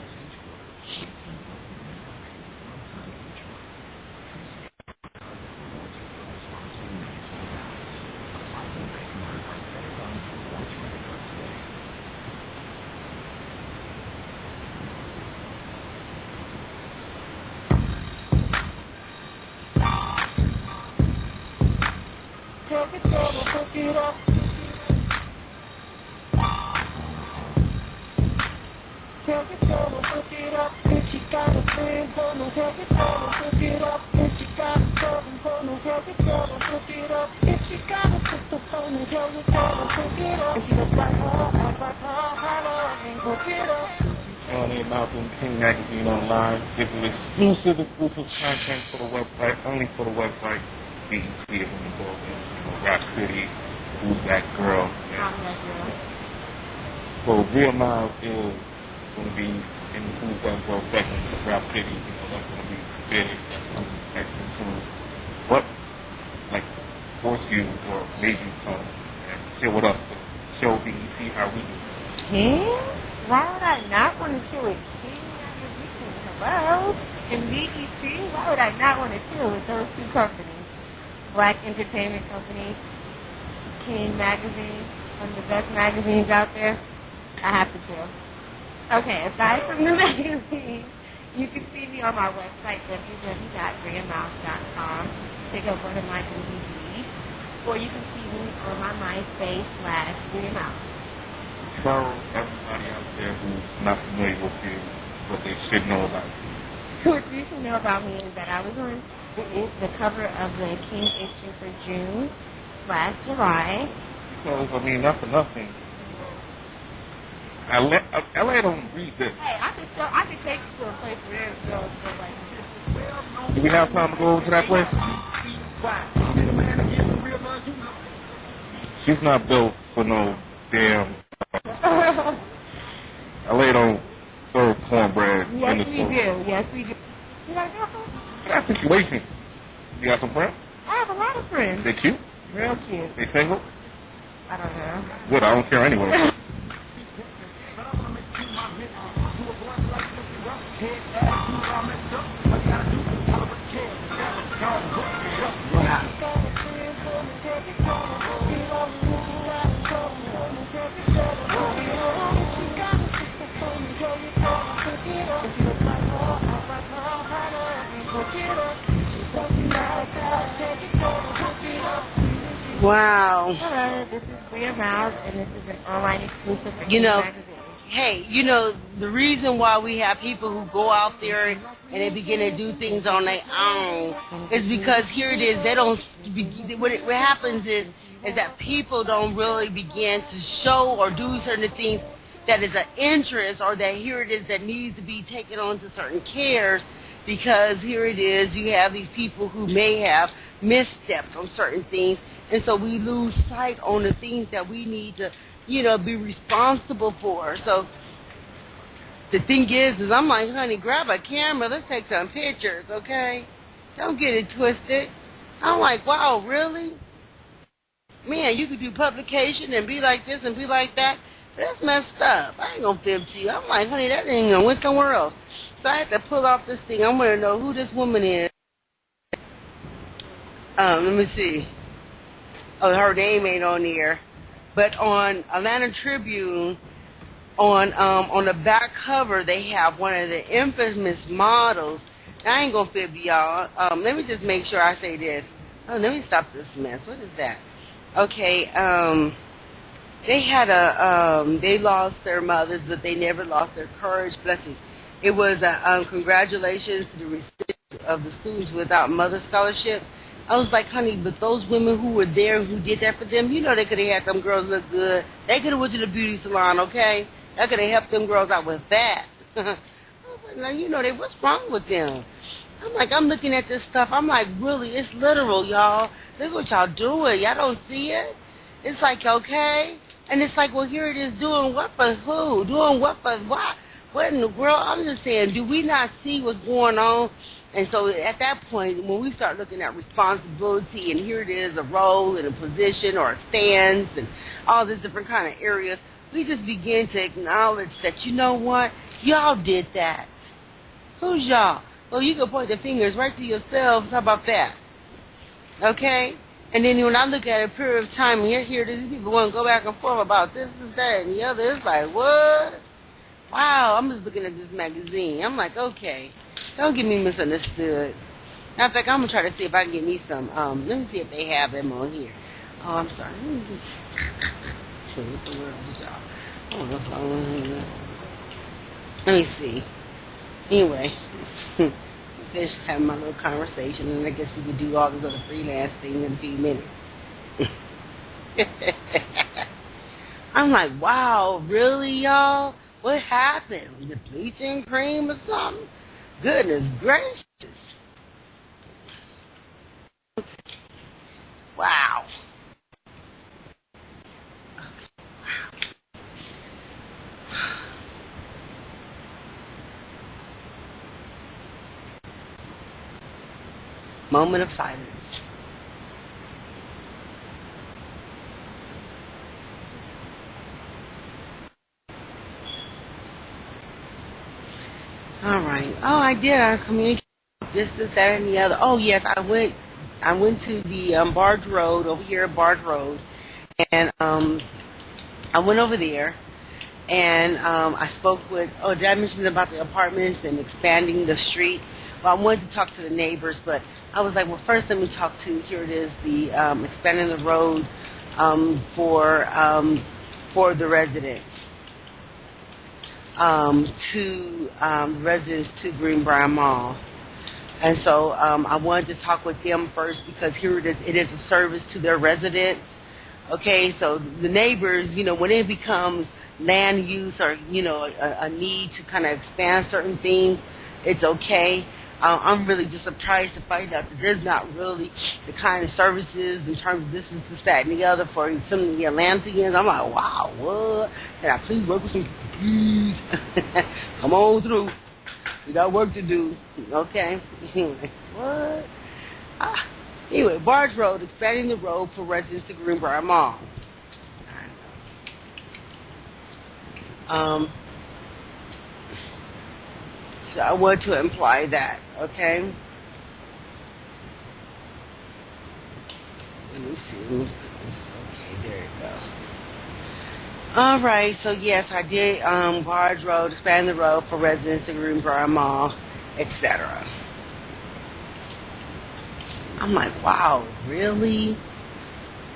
Malcolm King Magazine online. This is exclusive content for the website, only for the website. BET is in the building. Rap City, Who's That Girl? So Real Miles is going to be in the Who's That Girl section of Rap City. That's going to be big. Excellent too. What, like, force you or made you come and share with us, show BET how we do. King? Why would I not want to chill with King Magazine? Hello? And BET? Why would I not want to chill with those two companies? Black Entertainment Company, King Magazine, one of the best magazines out there. I have to chill. Okay, aside from the magazine, you can see me on my website, www.grandmouse.com. Take up one of my DVDs. Or you can see me on my MySpace/Grandmouse. Tell everybody out there who's not familiar with you what they should know about you. What you should know about me is that I was on the cover of the King issue for June/July. Because, I mean, not for nothing. LA don't read this. Hey, I could take you to a place where there's girls go like this. Do we have time to go over to that place? She's not built for no damn. LA don't serve cornbread in the Yes, we store. do. Yes, we do. You got a girlfriend? I got a situation. You got some friends? I have a lot of friends. They cute? Real cute. They single? I don't know. Good, I don't care anyway. Wow. Hello, this is Bria Miles, and this is an online exclusive for You know, Magazine. hey, the reason why we have people who go out there and they begin to do things on their own is because here it is, they don't, what happens is that people don't really begin to show or do certain things that is an interest or that here it is that needs to be taken on to certain cares because here it is, you have these people who may have missteps on certain things and so we lose sight on the things that we need to be responsible for. So the thing is I'm like, honey, grab a camera, let's take some pictures, okay? Don't get it twisted. I'm like, wow, really? Man, you could do publication and be like this and be like that. That's messed up. I ain't gonna film to you. I'm like, honey, that ain't gonna went somewhere else. So I had to pull off this thing. I want to know who this woman is. Let me see. Oh, her name ain't on there. But on Atlanta Tribune, on the back cover, they have one of the infamous models. I ain't gonna fib y'all. Let me just make sure I say this. Oh, let me stop this mess. What is that? Okay, they had they lost their mothers, but they never lost their courage. Blessings. It was a congratulations to the recipients of the Students Without Mother Scholarship. I was like, honey, but those women who were there who did that for them, they could have had them girls look good. They could have went to the beauty salon, okay? That could have helped them girls out with that. I was like, now, what's wrong with them? I'm looking at this stuff. I'm like, really, it's literal, y'all. Look what y'all doing. Y'all don't see it? It's like, okay. And it's like, well, here it is doing what for who? Doing what for what? What in the world? I'm just saying, do we not see what's going on? And so at that point, when we start looking at responsibility, and here it is, a role and a position or a stance and all these different kind of areas, we just begin to acknowledge that, you know what? Y'all did that. Who's y'all? Well, you can point the fingers right to yourselves. How about that? Okay? And then when I look at a period of time, and here these people want to go back and forth about this, that, and the other, it's like, what? Wow, I'm just looking at this magazine. I'm like, okay, don't get me misunderstood. Matter of fact, I'm going to try to see if I can get me some, let me see if they have them on here. Oh, I'm sorry. What the world is y'all? I don't know if I want to. Let me see. Anyway, finish having my little conversation, and I guess we could do all this other freelance thing in a few minutes. I'm like, wow, really, y'all? What happened? The bleaching cream or something? Goodness gracious. Wow. Moment of silence. All right. Oh, I did. I communicated this, that, and the other. Oh, yes, I went to the Barge Road over here at Barge Road, and I went over there, and I spoke with. Oh, did I mention about the apartments and expanding the street? Well, I wanted to talk to the neighbors, but I was like, well, first let me talk to. Here it is, the expanding the road for the residents. To residents to Greenbrier Mall. And so I wanted to talk with them first because here it is a service to their residents. Okay, so the neighbors, when it becomes land use or, a need to kind of expand certain things, it's okay. I'm really just surprised to find out that there's not really the kind of services in terms of this, that, and the other for some of the Atlanteans. I'm like, wow, what? Can I please work with some please? Come on through. We got work to do. Okay. Anyway, what? Anyway, Barge Road, expanding the road for residents to Greenbrier Mall. So I want to imply that, okay? Let me see. Okay, there you go. All right, so yes, I did Barge Road, expand the road for residents in Greenbrier Mall, etc. I'm like, wow, really?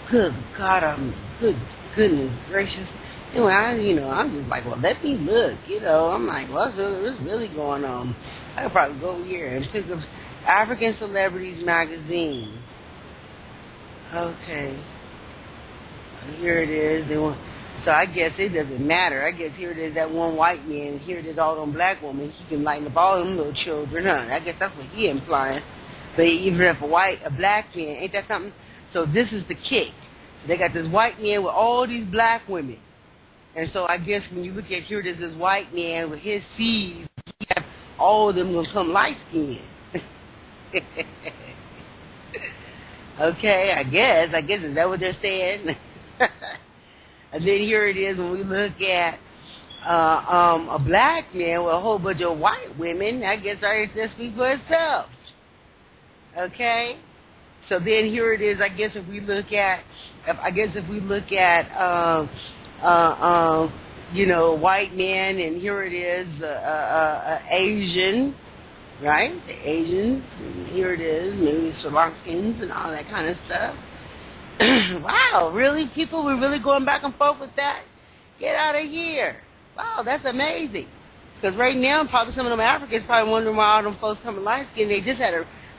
Good God, good goodness gracious. Anyway, I'm just like, well, let me look, I'm like, what's really going on? I could probably go over here and pick up African Celebrities magazine. Okay, here it is. So I guess it doesn't matter. I guess here it is, that one white man, and here it is all them black women. He can lighten up all them little children, huh? I guess that's what he implying. But even if a black man, ain't that something? So this is the kick. They got this white man with all these black women. And so I guess when you look at here, there's this white man with his seeds, all of them gonna come light skinned. Okay, I guess is that what they're saying? And then here it is when we look at a black man with a whole bunch of white women. I guess I just speak for itself. Okay, so then here it is. I guess if we look at white man, and here it is, Asian, right? The Asians, and here it is, maybe Sri Lankans and all that kind of stuff. Wow, really? People were really going back and forth with that? Get out of here. Wow, that's amazing. Because right now, probably some of them Africans probably wondering why all them folks coming light-skinned. They just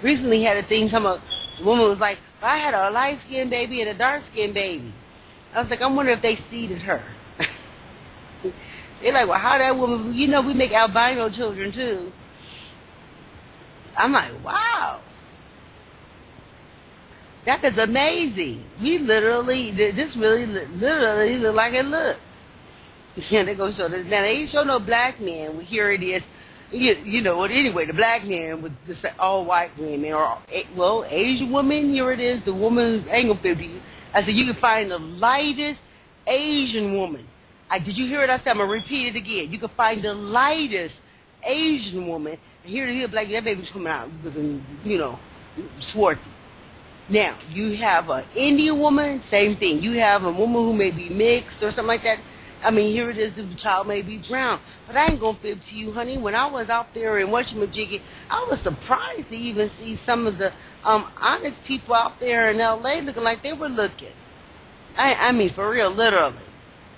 recently had a thing come up. The woman was like, well, I had a light-skinned baby and a dark-skinned baby. I was like, I wonder if they seeded her. They're like, well, how that woman, we make albino children too. I'm like, wow. That is amazing. This really literally look like it look. Yeah, they go show this. Now, they ain't show no black man. Well, here it is. Anyway, the black man with the all white women, or, Asian woman, here it is. The woman, I ain't gonna fit you. I said, you can find the lightest Asian woman. Did you hear it? I said, I'm gonna repeat it again. You can find the lightest Asian woman. And here it is, black, that baby's coming out looking, swarthy. Now, you have an Indian woman, same thing. You have a woman who may be mixed or something like that. I mean, here it is, the child may be brown. But I ain't going to fib to you, honey. When I was out there in Washington, I was surprised to even see some of the honest people out there in L.A. looking like they were looking. I mean, for real, literally.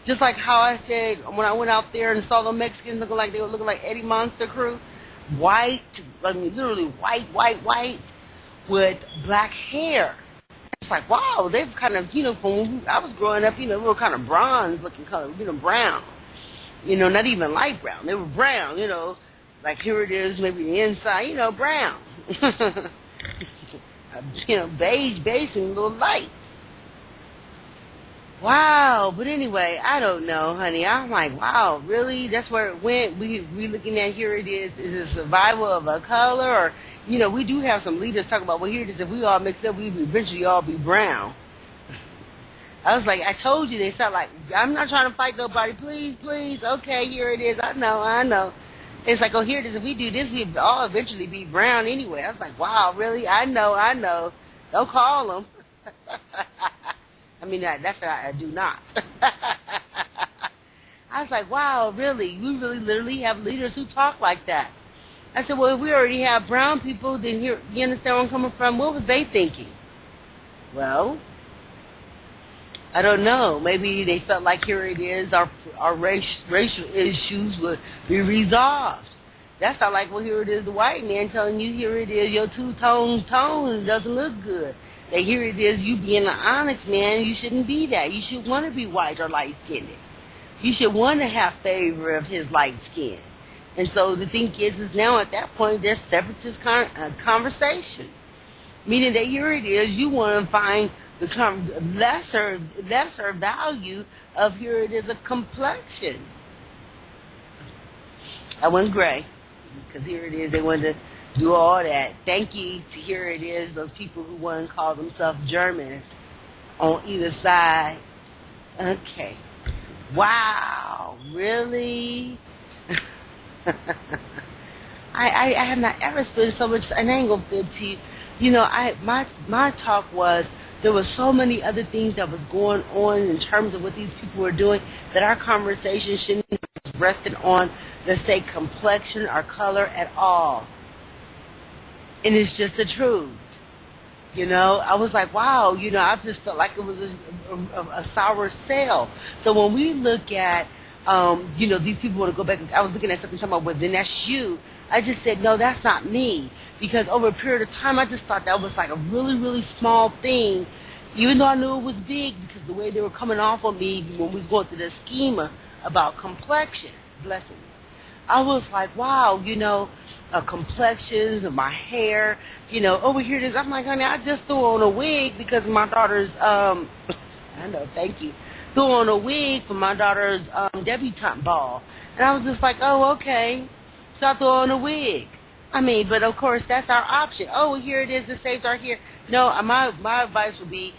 Just like how I said when I went out there and saw the Mexicans looking like they were looking like Eddie Monster Crew. White, I mean, literally white, with black hair. It's like, wow, they've kind of, from when I was growing up, they were kind of bronze-looking color, brown. Not even light brown. They were brown, like here it is, maybe the inside, brown. Beige base and a little light. Wow, but anyway, I don't know, honey. I'm like, wow, really? That's where it went? We looking at here it is it survival of a color? Or, we do have some leaders talking about, well, here it is, if we all mix up, we eventually all be brown. I was like, I told you, they sound like, I'm not trying to fight nobody, please, okay, here it is, I know. It's like, oh, here it is, if we do this, we all eventually be brown anyway. I was like, wow, really? I know. Don't call them. I mean, that's what I do not. I was like, wow, really? We really literally have leaders who talk like that. I said, well, if we already have brown people, then here, you understand where I'm coming from? What was they thinking? Well, I don't know. Maybe they felt like here it is, our racial issues would be resolved. That's not like, well, here it is, the white man telling you, here it is, your two-tone doesn't look good. That here it is, you being an honest man, you shouldn't be that. You should want to be white or light-skinned. You should want to have favor of his light skin. And so the thing is now at that point, there's separatist conversation. Meaning that here it is, you want to find the lesser value of here it is a complexion. I went gray, because here it is, they wanted to do all that. Thank you to here it is, those people who want to call themselves Germans on either side. Okay. Wow, really? I have not ever spent so much, and I ain't gonna fib to you. My talk was, there were so many other things that was going on in terms of what these people were doing that our conversation shouldn't be rested on, let's say, complexion or color at all. And it's just the truth. You know, I was like, wow, you know, I just felt like it was a sour sale. So when we look at, you know, these people want to go back, I was looking at something talking about, well, then that's you. I just said, no, that's not me. Because over a period of time, I just thought that was like a really, really small thing, even though I knew it was big, because the way they were coming off on me when we was going through the schema about complexion, blessings. I was like, wow, you know, complexions and my hair, you know, over here, this, I'm like, honey, I just threw on a wig because my daughter's, I know, thank you, threw on a wig for my daughter's debutante ball. And I was just like, oh, okay. So I threw on a wig. I mean, but of course, that's our option. Oh, here it is, the saves are here. No, my advice would be,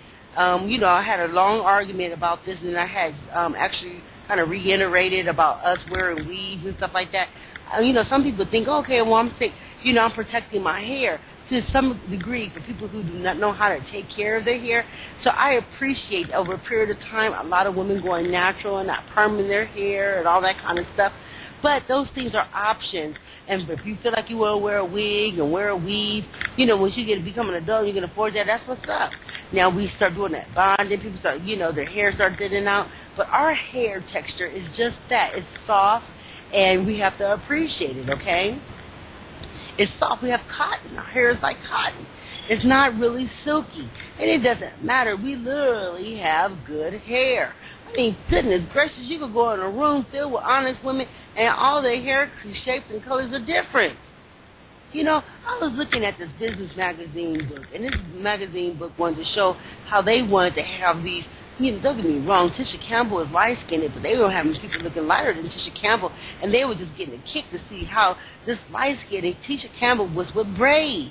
you know, I had a long argument about this, and I had actually kind of reiterated about us wearing weaves and stuff like that. You know, some people think, okay, well, I'm sick, you know, I'm protecting my hair to some degree for people who do not know how to take care of their hair. So I appreciate over a period of time a lot of women going natural and not perming their hair and all that kind of stuff. But those things are options. And if you feel like you want to wear a wig and wear a weave, you know, once you become an adult, you can afford that. That's what's up. Now we start doing that bonding. People start, you know, their hair starts thinning out. But our hair texture is just that. It's soft, and we have to appreciate it, okay? It's soft. We have cotton. Our hair is like cotton. It's not really silky. And it doesn't matter. We literally have good hair. I mean, goodness gracious, you could go in a room filled with honest women, and all their hair shapes and colors are different. You know, I was looking at this business magazine book, and this magazine book wanted to show how they wanted to have these, you know, don't get me wrong, Tisha Campbell is light-skinned, but they were having people looking lighter than Tisha Campbell, and they were just getting a kick to see how this light-skinned Tisha Campbell was with braids.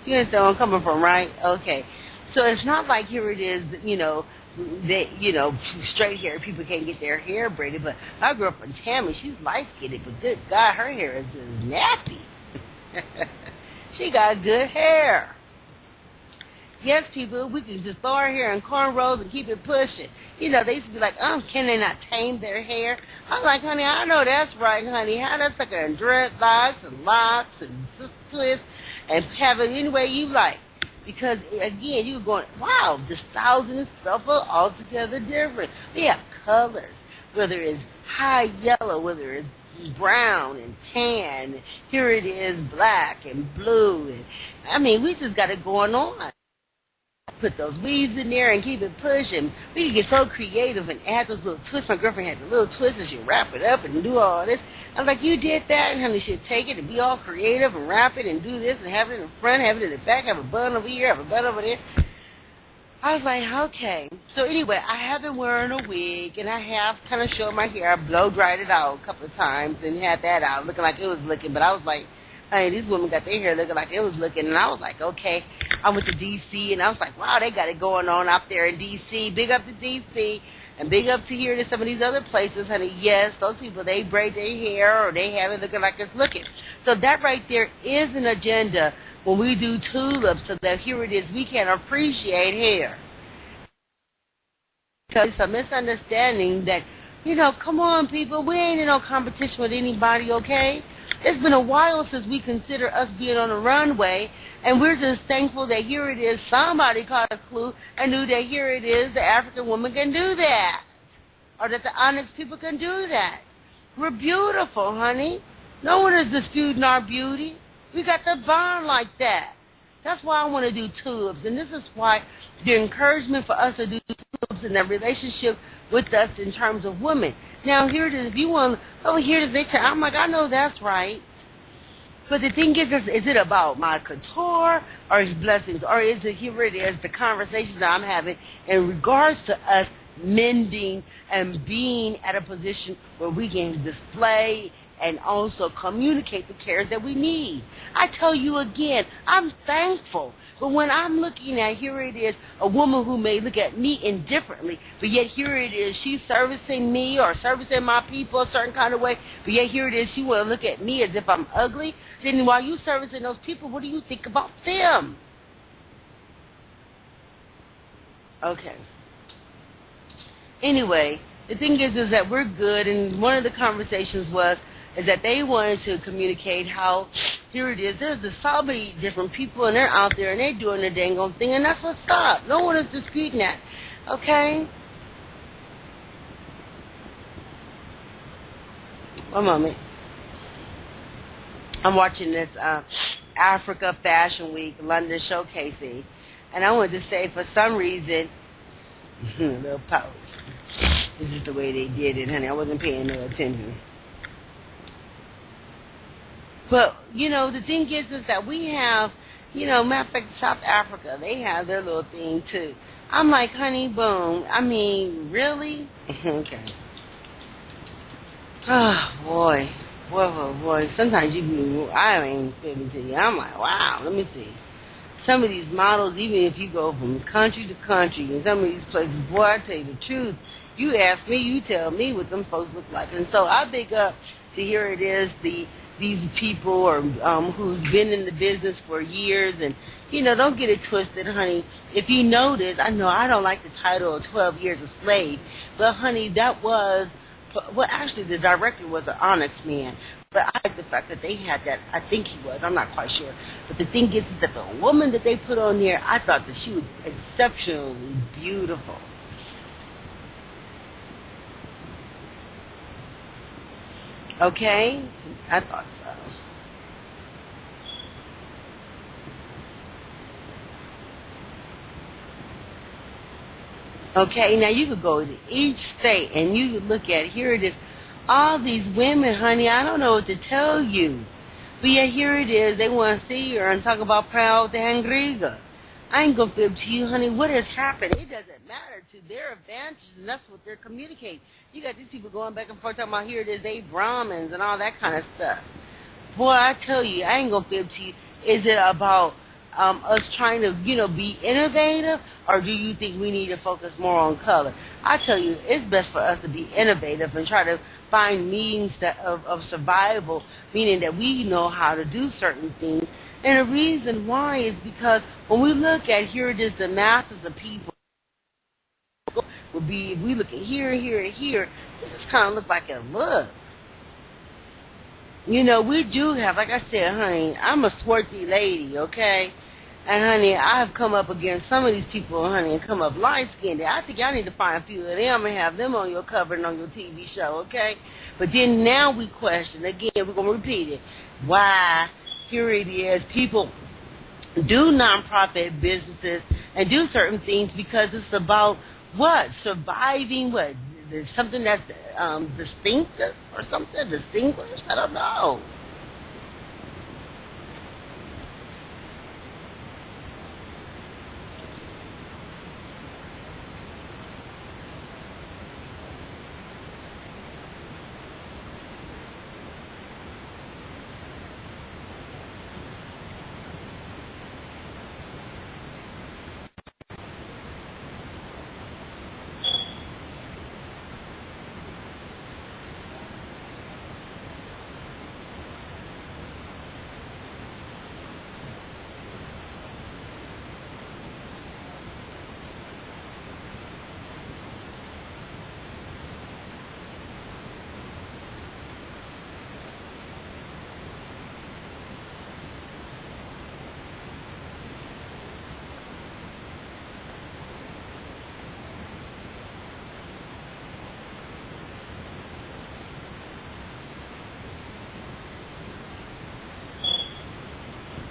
You understand where I'm coming from, right? Okay. So it's not like here it is, you know, they, you know, straight hair people can't get their hair braided. But my girlfriend Tammy, she's light skinned, but good God, her hair is just nappy. She got good hair. Yes, people, we can just throw our hair in cornrows and keep it pushing. You know, they used to be like, can they not tame their hair? I'm like, honey, I know that's right, honey. How that's like a dreadlocks and locks and twists and have it any way you like. Because, again, you're going, wow, the styles and stuff are altogether different. We have colors, whether it's high yellow, whether it's brown and tan. Here it is, black and blue. And, I mean, we just got it going on. Put those weaves in there and keep it pushing. We can get so creative and add those little twists. My girlfriend had the little twists and she'd wrap it up and do all this. I was like, you did that? And honey, she'd take it and be all creative and wrap it and do this and have it in the front, have it in the back, have a bun over here, have a bun over there. I was like, okay. So anyway, I have been wearing a wig, and I have kind of showed my hair. I blow dried it out a couple of times and had that out, looking like it was looking. But I was like, hey, these women got their hair looking like it was looking. And I was like, okay. I went to D.C., and I was like, wow, they got it going on out there in D.C. Big up to D.C., and big up to here to some of these other places, honey. Yes, those people, they braid their hair or they have it looking like it's looking. So that right there is an agenda when we do tulips, so that here it is, we can appreciate hair. Because it's a misunderstanding that, you know, come on, people, we ain't in no competition with anybody, okay? It's been a while since we consider us being on a runway, and we're just thankful that here it is, somebody caught a clue and knew that here it is, the African woman can do that. Or that the Onyx people can do that. We're beautiful, honey. No one is disputing our beauty. We got the bond like that. That's why I want to do tulips, and this is why the encouragement for us to do tulips in that relationship with us in terms of women. Now, here it is. If you want, over here it is, I'm like, I know that's right. But the thing is it about my couture or his blessings? Or is it, here it is, the conversations that I'm having in regards to us mending and being at a position where we can display and also communicate the cares that we need. I tell you again, I'm thankful. But when I'm looking at, here it is, a woman who may look at me indifferently, but yet here it is, she's servicing me or servicing my people a certain kind of way, but yet here it is, she will look at me as if I'm ugly, then while you servicing those people, what do you think about them? Okay. Anyway, the thing is that we're good, and one of the conversations was is that they wanted to communicate how, here it is, there's so many different people and they're out there and they're doing the dang on thing, and that's what's up. No one is disputing that. Okay? One moment. I'm watching this Africa Fashion Week London showcasing, and I wanted to say for some reason, little pose. This is the way they did it, honey. I wasn't paying no attention. But, the thing is that we have, matter of fact, South Africa, they have their little thing too. I'm like, honey, boom. I mean, really? Okay. Oh, boy. Boy. Sometimes I ain't feeling to you. I'm like, wow, let me see. Some of these models, even if you go from country to country, in some of these places, boy, I tell you the truth, you ask me, you tell me what them folks look like. And so I big up to here it is, these people or who's been in the business for years, and don't get it twisted, honey. If you notice, I know I don't like the title of 12 Years a Slave, but honey, that was, well, actually the director was an Onyx man. But I like the fact that they had that. I think he was. I'm not quite sure. But the thing is that the woman that they put on there, I thought that she was exceptionally beautiful. Okay? I thought so. Okay, now you could go to each state and you could look at, here it is, all these women, honey, I don't know what to tell you. But yet here it is, they want to see her and talk about Proud Hangriga. I ain't going to fib to you, honey, what has happened? It doesn't matter to their advantage, and that's what they're communicating. You got these people going back and forth talking about, here it is, they Brahmins and all that kind of stuff. Boy, I tell you, I ain't going to fib to you. Is it about us trying to, be innovative, or do you think we need to focus more on color? I tell you, it's best for us to be innovative and try to find means of survival, meaning that we know how to do certain things. And the reason why is because when we look at, here it is, the masses of people, would be, if we look at here, here, and here, it just kind of look like it looks. We do have, like I said, honey, I'm a swarthy lady, okay? And, honey, I have come up against some of these people, honey, and come up light-skinned. I think y'all need to find a few of them and have them on your cover and on your TV show, okay? But then now we question, again, we're going to repeat it, why, here it is, people do nonprofit businesses and do certain things because it's about what? Surviving what? There's something that's distinctive or something distinguished? I don't know.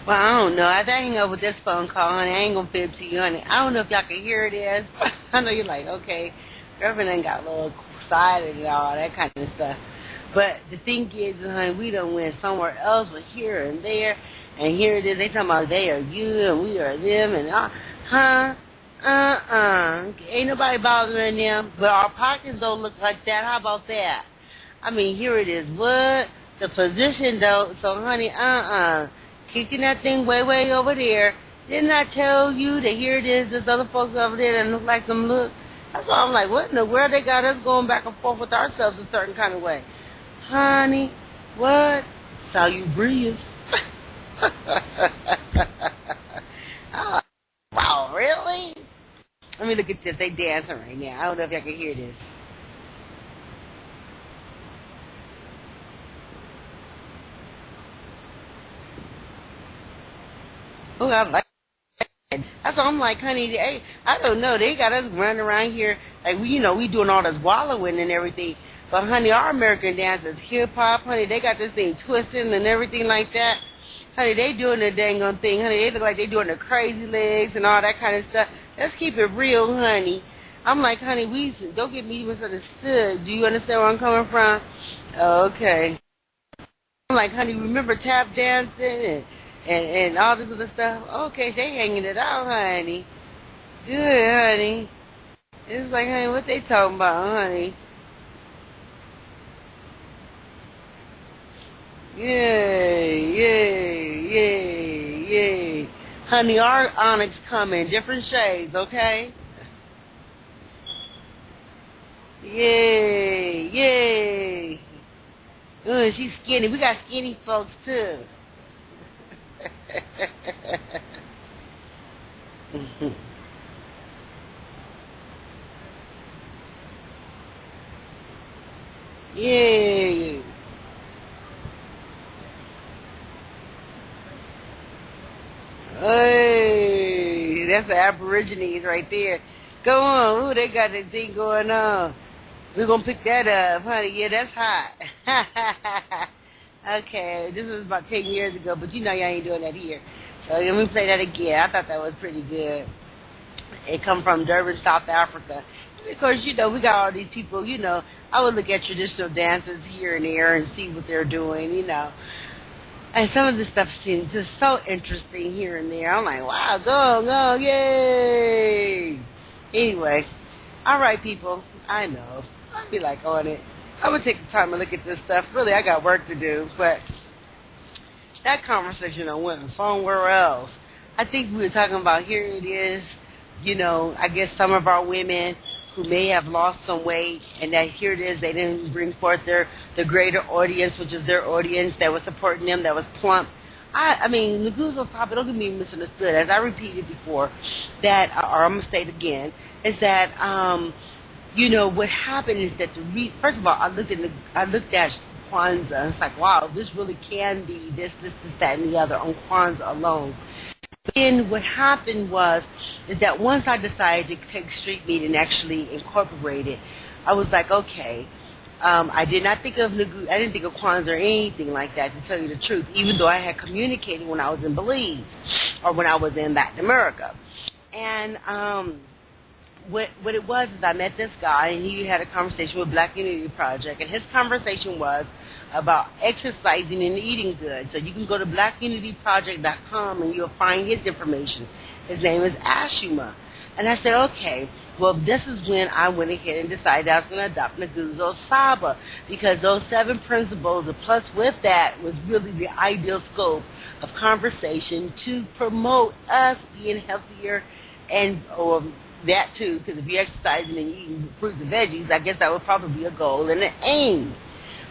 Well, I don't know. As I hang up with this phone call, honey, I ain't gonna fib to you, honey. I don't know if y'all can hear this. I know you're like, okay, girlfriend done got a little excited and all that kind of stuff. But the thing is, honey, we done went somewhere else, but here and there, and here it is. They talking about they are you and we are them, and ain't nobody bothering them. But our pockets don't look like that. How about that? I mean, here it is. What? The position, though. So, honey, kicking that thing way, way over there. Didn't I tell you that here it is, there's other folks over there that look like them look? That's why I'm like, what in the world they got us going back and forth with ourselves a certain kind of way? Honey, what? That's how you breathe. Oh, wow, really? Let me look at this. They dancing right now. I don't know if y'all can hear this. Oh, I like it. That's why I'm like, honey, I don't know. They got us running around here like we doing all this wallowing and everything. But honey, our American dance is hip hop, honey. They got this thing twisting and everything like that. Honey, they doing the dang on thing, honey. They look like they doing the crazy legs and all that kind of stuff. Let's keep it real, honey. I'm like, honey, don't get me misunderstood. Do you understand where I'm coming from? Okay. I'm like, honey, remember tap dancing and all this other stuff? Okay, they hanging it out, honey. Good, honey. It's like, honey, what they talking about, honey? Yay, yay, yay, yay. Honey, our onyx come in different shades, okay? Yay, yay. Ooh, she's skinny. We got skinny folks, too. Yay. Hey, that's the Aborigines right there. Go on. Ooh, they got that thing going on. We're going to pick that up, honey. Yeah, that's hot. Okay, this was about 10 years ago, but you know y'all ain't doing that here. So let me play that again. I thought that was pretty good. It come from Durban, South Africa. Of course, we got all these people, I would look at traditional dances here and there and see what they're doing. And some of the stuff seems just so interesting here and there. I'm like, wow, go, yay! Anyway, all right, people. I know. I'll be like on it. I'm going to take the time to look at this stuff. Really, I got work to do, but that conversation went somewhere else. I think we were talking about here it is, I guess some of our women who may have lost some weight and that here it is, they didn't bring forth the greater audience, which is their audience that was supporting them, that was plump. I mean, Nguzo Saba, don't get me misunderstood. As I repeated before, that, or I'm going to say it again, is that, what happened is that first of all, I looked at Kwanzaa. It's like, wow, this really can be this, that, and the other on Kwanzaa alone. Then what happened is that once I decided to take street meat and actually incorporate it, I was like, okay. I did not think of I didn't think of Kwanzaa or anything like that, to tell you the truth, even though I had communicated when I was in Belize or when I was in Latin America. And what it was is I met this guy, and he had a conversation with Black Unity Project, and his conversation was about exercising and eating good. So you can go to blackunityproject.com, and you'll find his information. His name is Ashima. And I said, okay, well, this is when I went ahead and decided I was going to adopt Nguzo Saba, because those 7 principles, plus with that, was really the ideal scope of conversation to promote us being healthier and that too, because if you're exercising and eating fruits and veggies, I guess that would probably be a goal and an aim.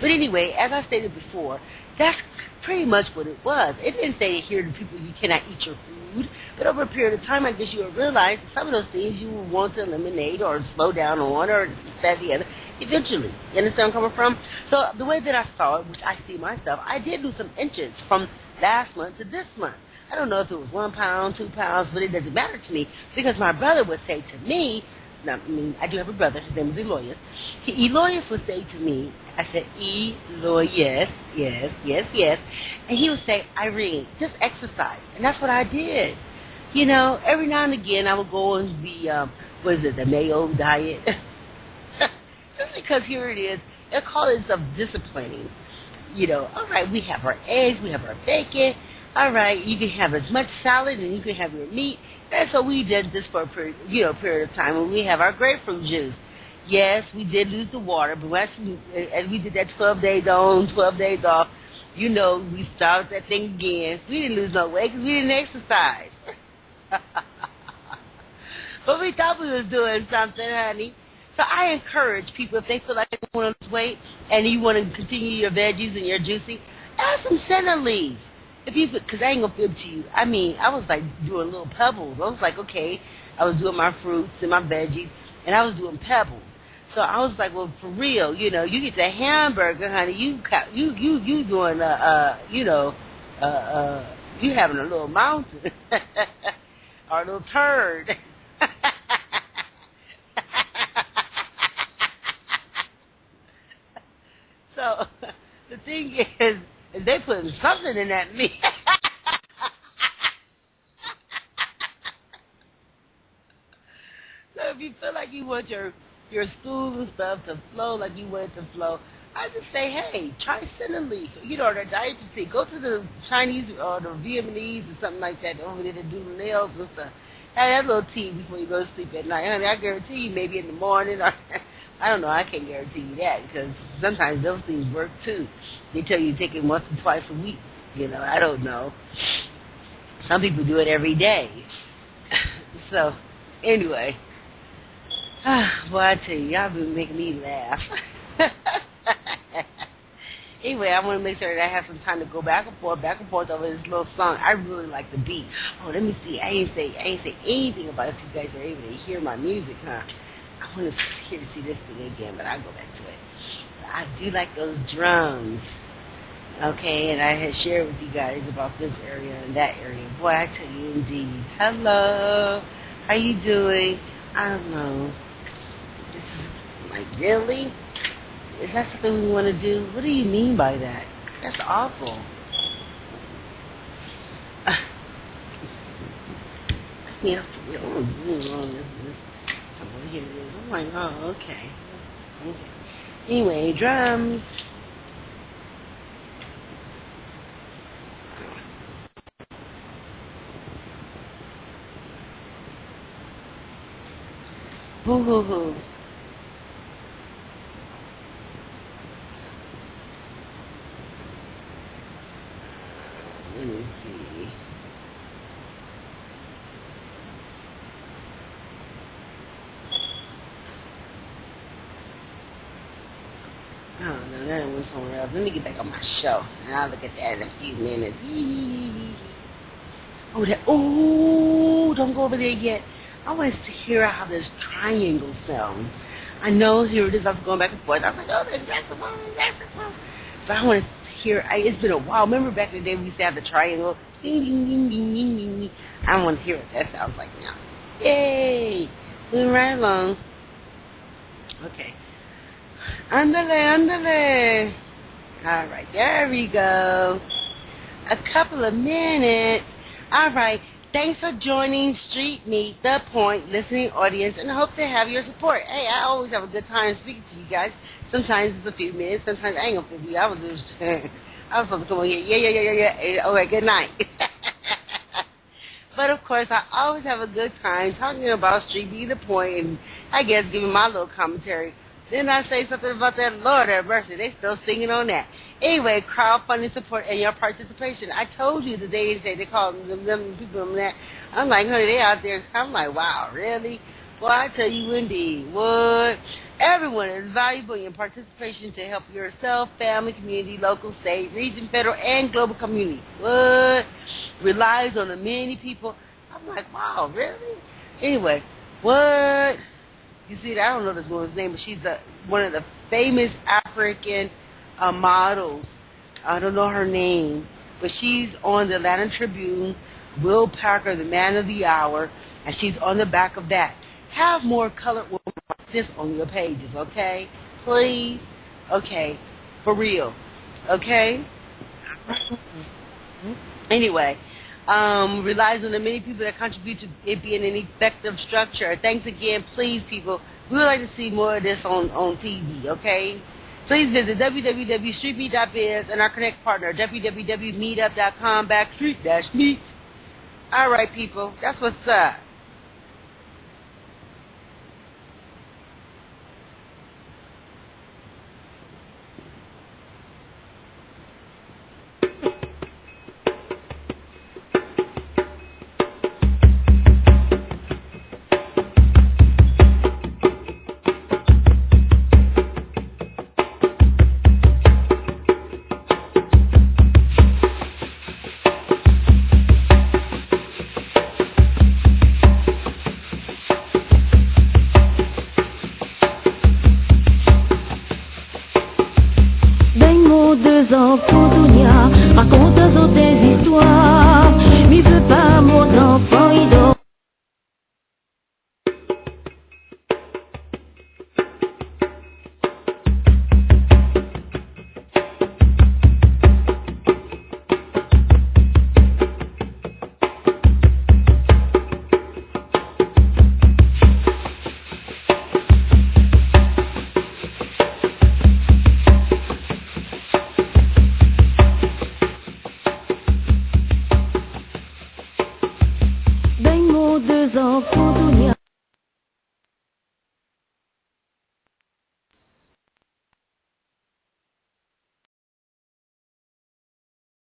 But anyway, as I stated before, that's pretty much what it was. It didn't say here to people you cannot eat your food, but over a period of time, I guess you will realize that some of those things you will want to eliminate or slow down on or that the other eventually. You understand where I'm coming from? So the way that I saw it, which I see myself, I did lose some inches from last month to this month. I don't know if it was 1 pound, 2 pounds, but it doesn't matter to me because my brother would say to me, I do have a brother, his name is Eloyas. Eloyas would say to me, I said, Eloyas, yes. And he would say, Irene, just exercise. And that's what I did. Every now and again I would go on the Mayo diet. Just because here it is, they call it self-disciplining. All right, we have our eggs, we have our bacon. All right, you can have as much salad and you can have your meat. And so we did this for a period of time when we have our grapefruit juice. Yes, we did lose the water, but as we did that 12 days on, 12 days off, we started that thing again. We didn't lose no weight because we didn't exercise. But we thought we was doing something, honey. So I encourage people, if they feel like they want to lose weight and you want to continue your veggies and your juicing, add some senna leaves. Because I ain't going to fib to you. I mean, I was like doing little pebbles. I was like, okay, I was doing my fruits and my veggies, and I was doing pebbles. So I was like, well, for real, you get the hamburger, honey. You doing, You having a little mountain or a little turd. So the thing is they putting something in that meat. So if you feel like you want your schools and stuff to flow like you want it to flow, I just say, hey, try Cineleaf. You know, the dietitian. Go to the Chinese or the Vietnamese or something like that over there to do the nails and stuff. Have that little tea before you go to sleep at night. Honey, I guarantee you maybe in the morning or I don't know, I can't guarantee you that because sometimes those things work too. They tell you to take it once or twice a week. You know, I don't know. Some people do it every day. So, anyway. Boy, I tell you, y'all been making me laugh. Anyway, I want to make sure that I have some time to go back and forth over this little song. I really like the beat. Oh, let me see. I ain't say anything about if you guys are able to hear my music, huh? I want to see this thing again, but I'll go back to it. I do like those drums. Okay, and I had shared with you guys about this area and that area. Boy, I tell you indeed. Hello. How you doing? I don't know. This is like, really? Is that something we want to do? What do you mean by that? That's awful. Yeah, I'm like, oh, okay. Anyway, drums. Hoo hoo hoo. Let me see. Oh, no, that went somewhere else. Let me get back on my show, and I'll look at that in a few minutes. Oh, don't go over there yet. I want to hear how this triangle sounds. I know, here it is, I'm going back and forth. I'm like, oh, that's the one, that's the one. But I want to hear, it's been a while. Remember back in the day we used to have the triangle? Ding, ding, ding, ding, ding, ding, ding. I want to hear what that sounds like now. Yay! Moving right along. Okay. Andale. All right, there we go. A couple of minutes. All right. Thanks for joining Street Meet, The Point, listening audience, and I hope to have your support. Hey, I always have a good time speaking to you guys. Sometimes it's a few minutes. Sometimes I ain't gonna be. I was supposed to come on here. Yeah. All right, good night. But of course, I always have a good time talking about Street Meet, The Point, and I guess giving my little commentary. Then I say something about that Lord have mercy. They still singing on that. Anyway, crowdfunding support and your participation. I told you the day they called them people on that. I'm like, honey, they out there. I'm like, wow, really? Well, I tell you indeed. What? Everyone is valuable in your participation to help yourself, family, community, local, state, region, federal, and global community. What? Relies on the many people. I'm like, wow, really? Anyway, what? You see, I don't know this woman's name, but she's one of the famous African models. I don't know her name, but she's on the Atlanta Tribune, Will Parker, the Man of the Hour, and she's on the back of that. Have more colored women like this on your pages, okay? Please? Okay. For real. Okay? Anyway. Relies on the many people that contribute to it being an effective structure. Thanks again, please, people. We would like to see more of this on TV, okay? Please visit www.streetmeet.biz and our connect partner, www.meetup.com/street-meet. All right, people, that's what's up. Vengo des enfants d'Ounia, raconte ton territoire. deux ans pour dunia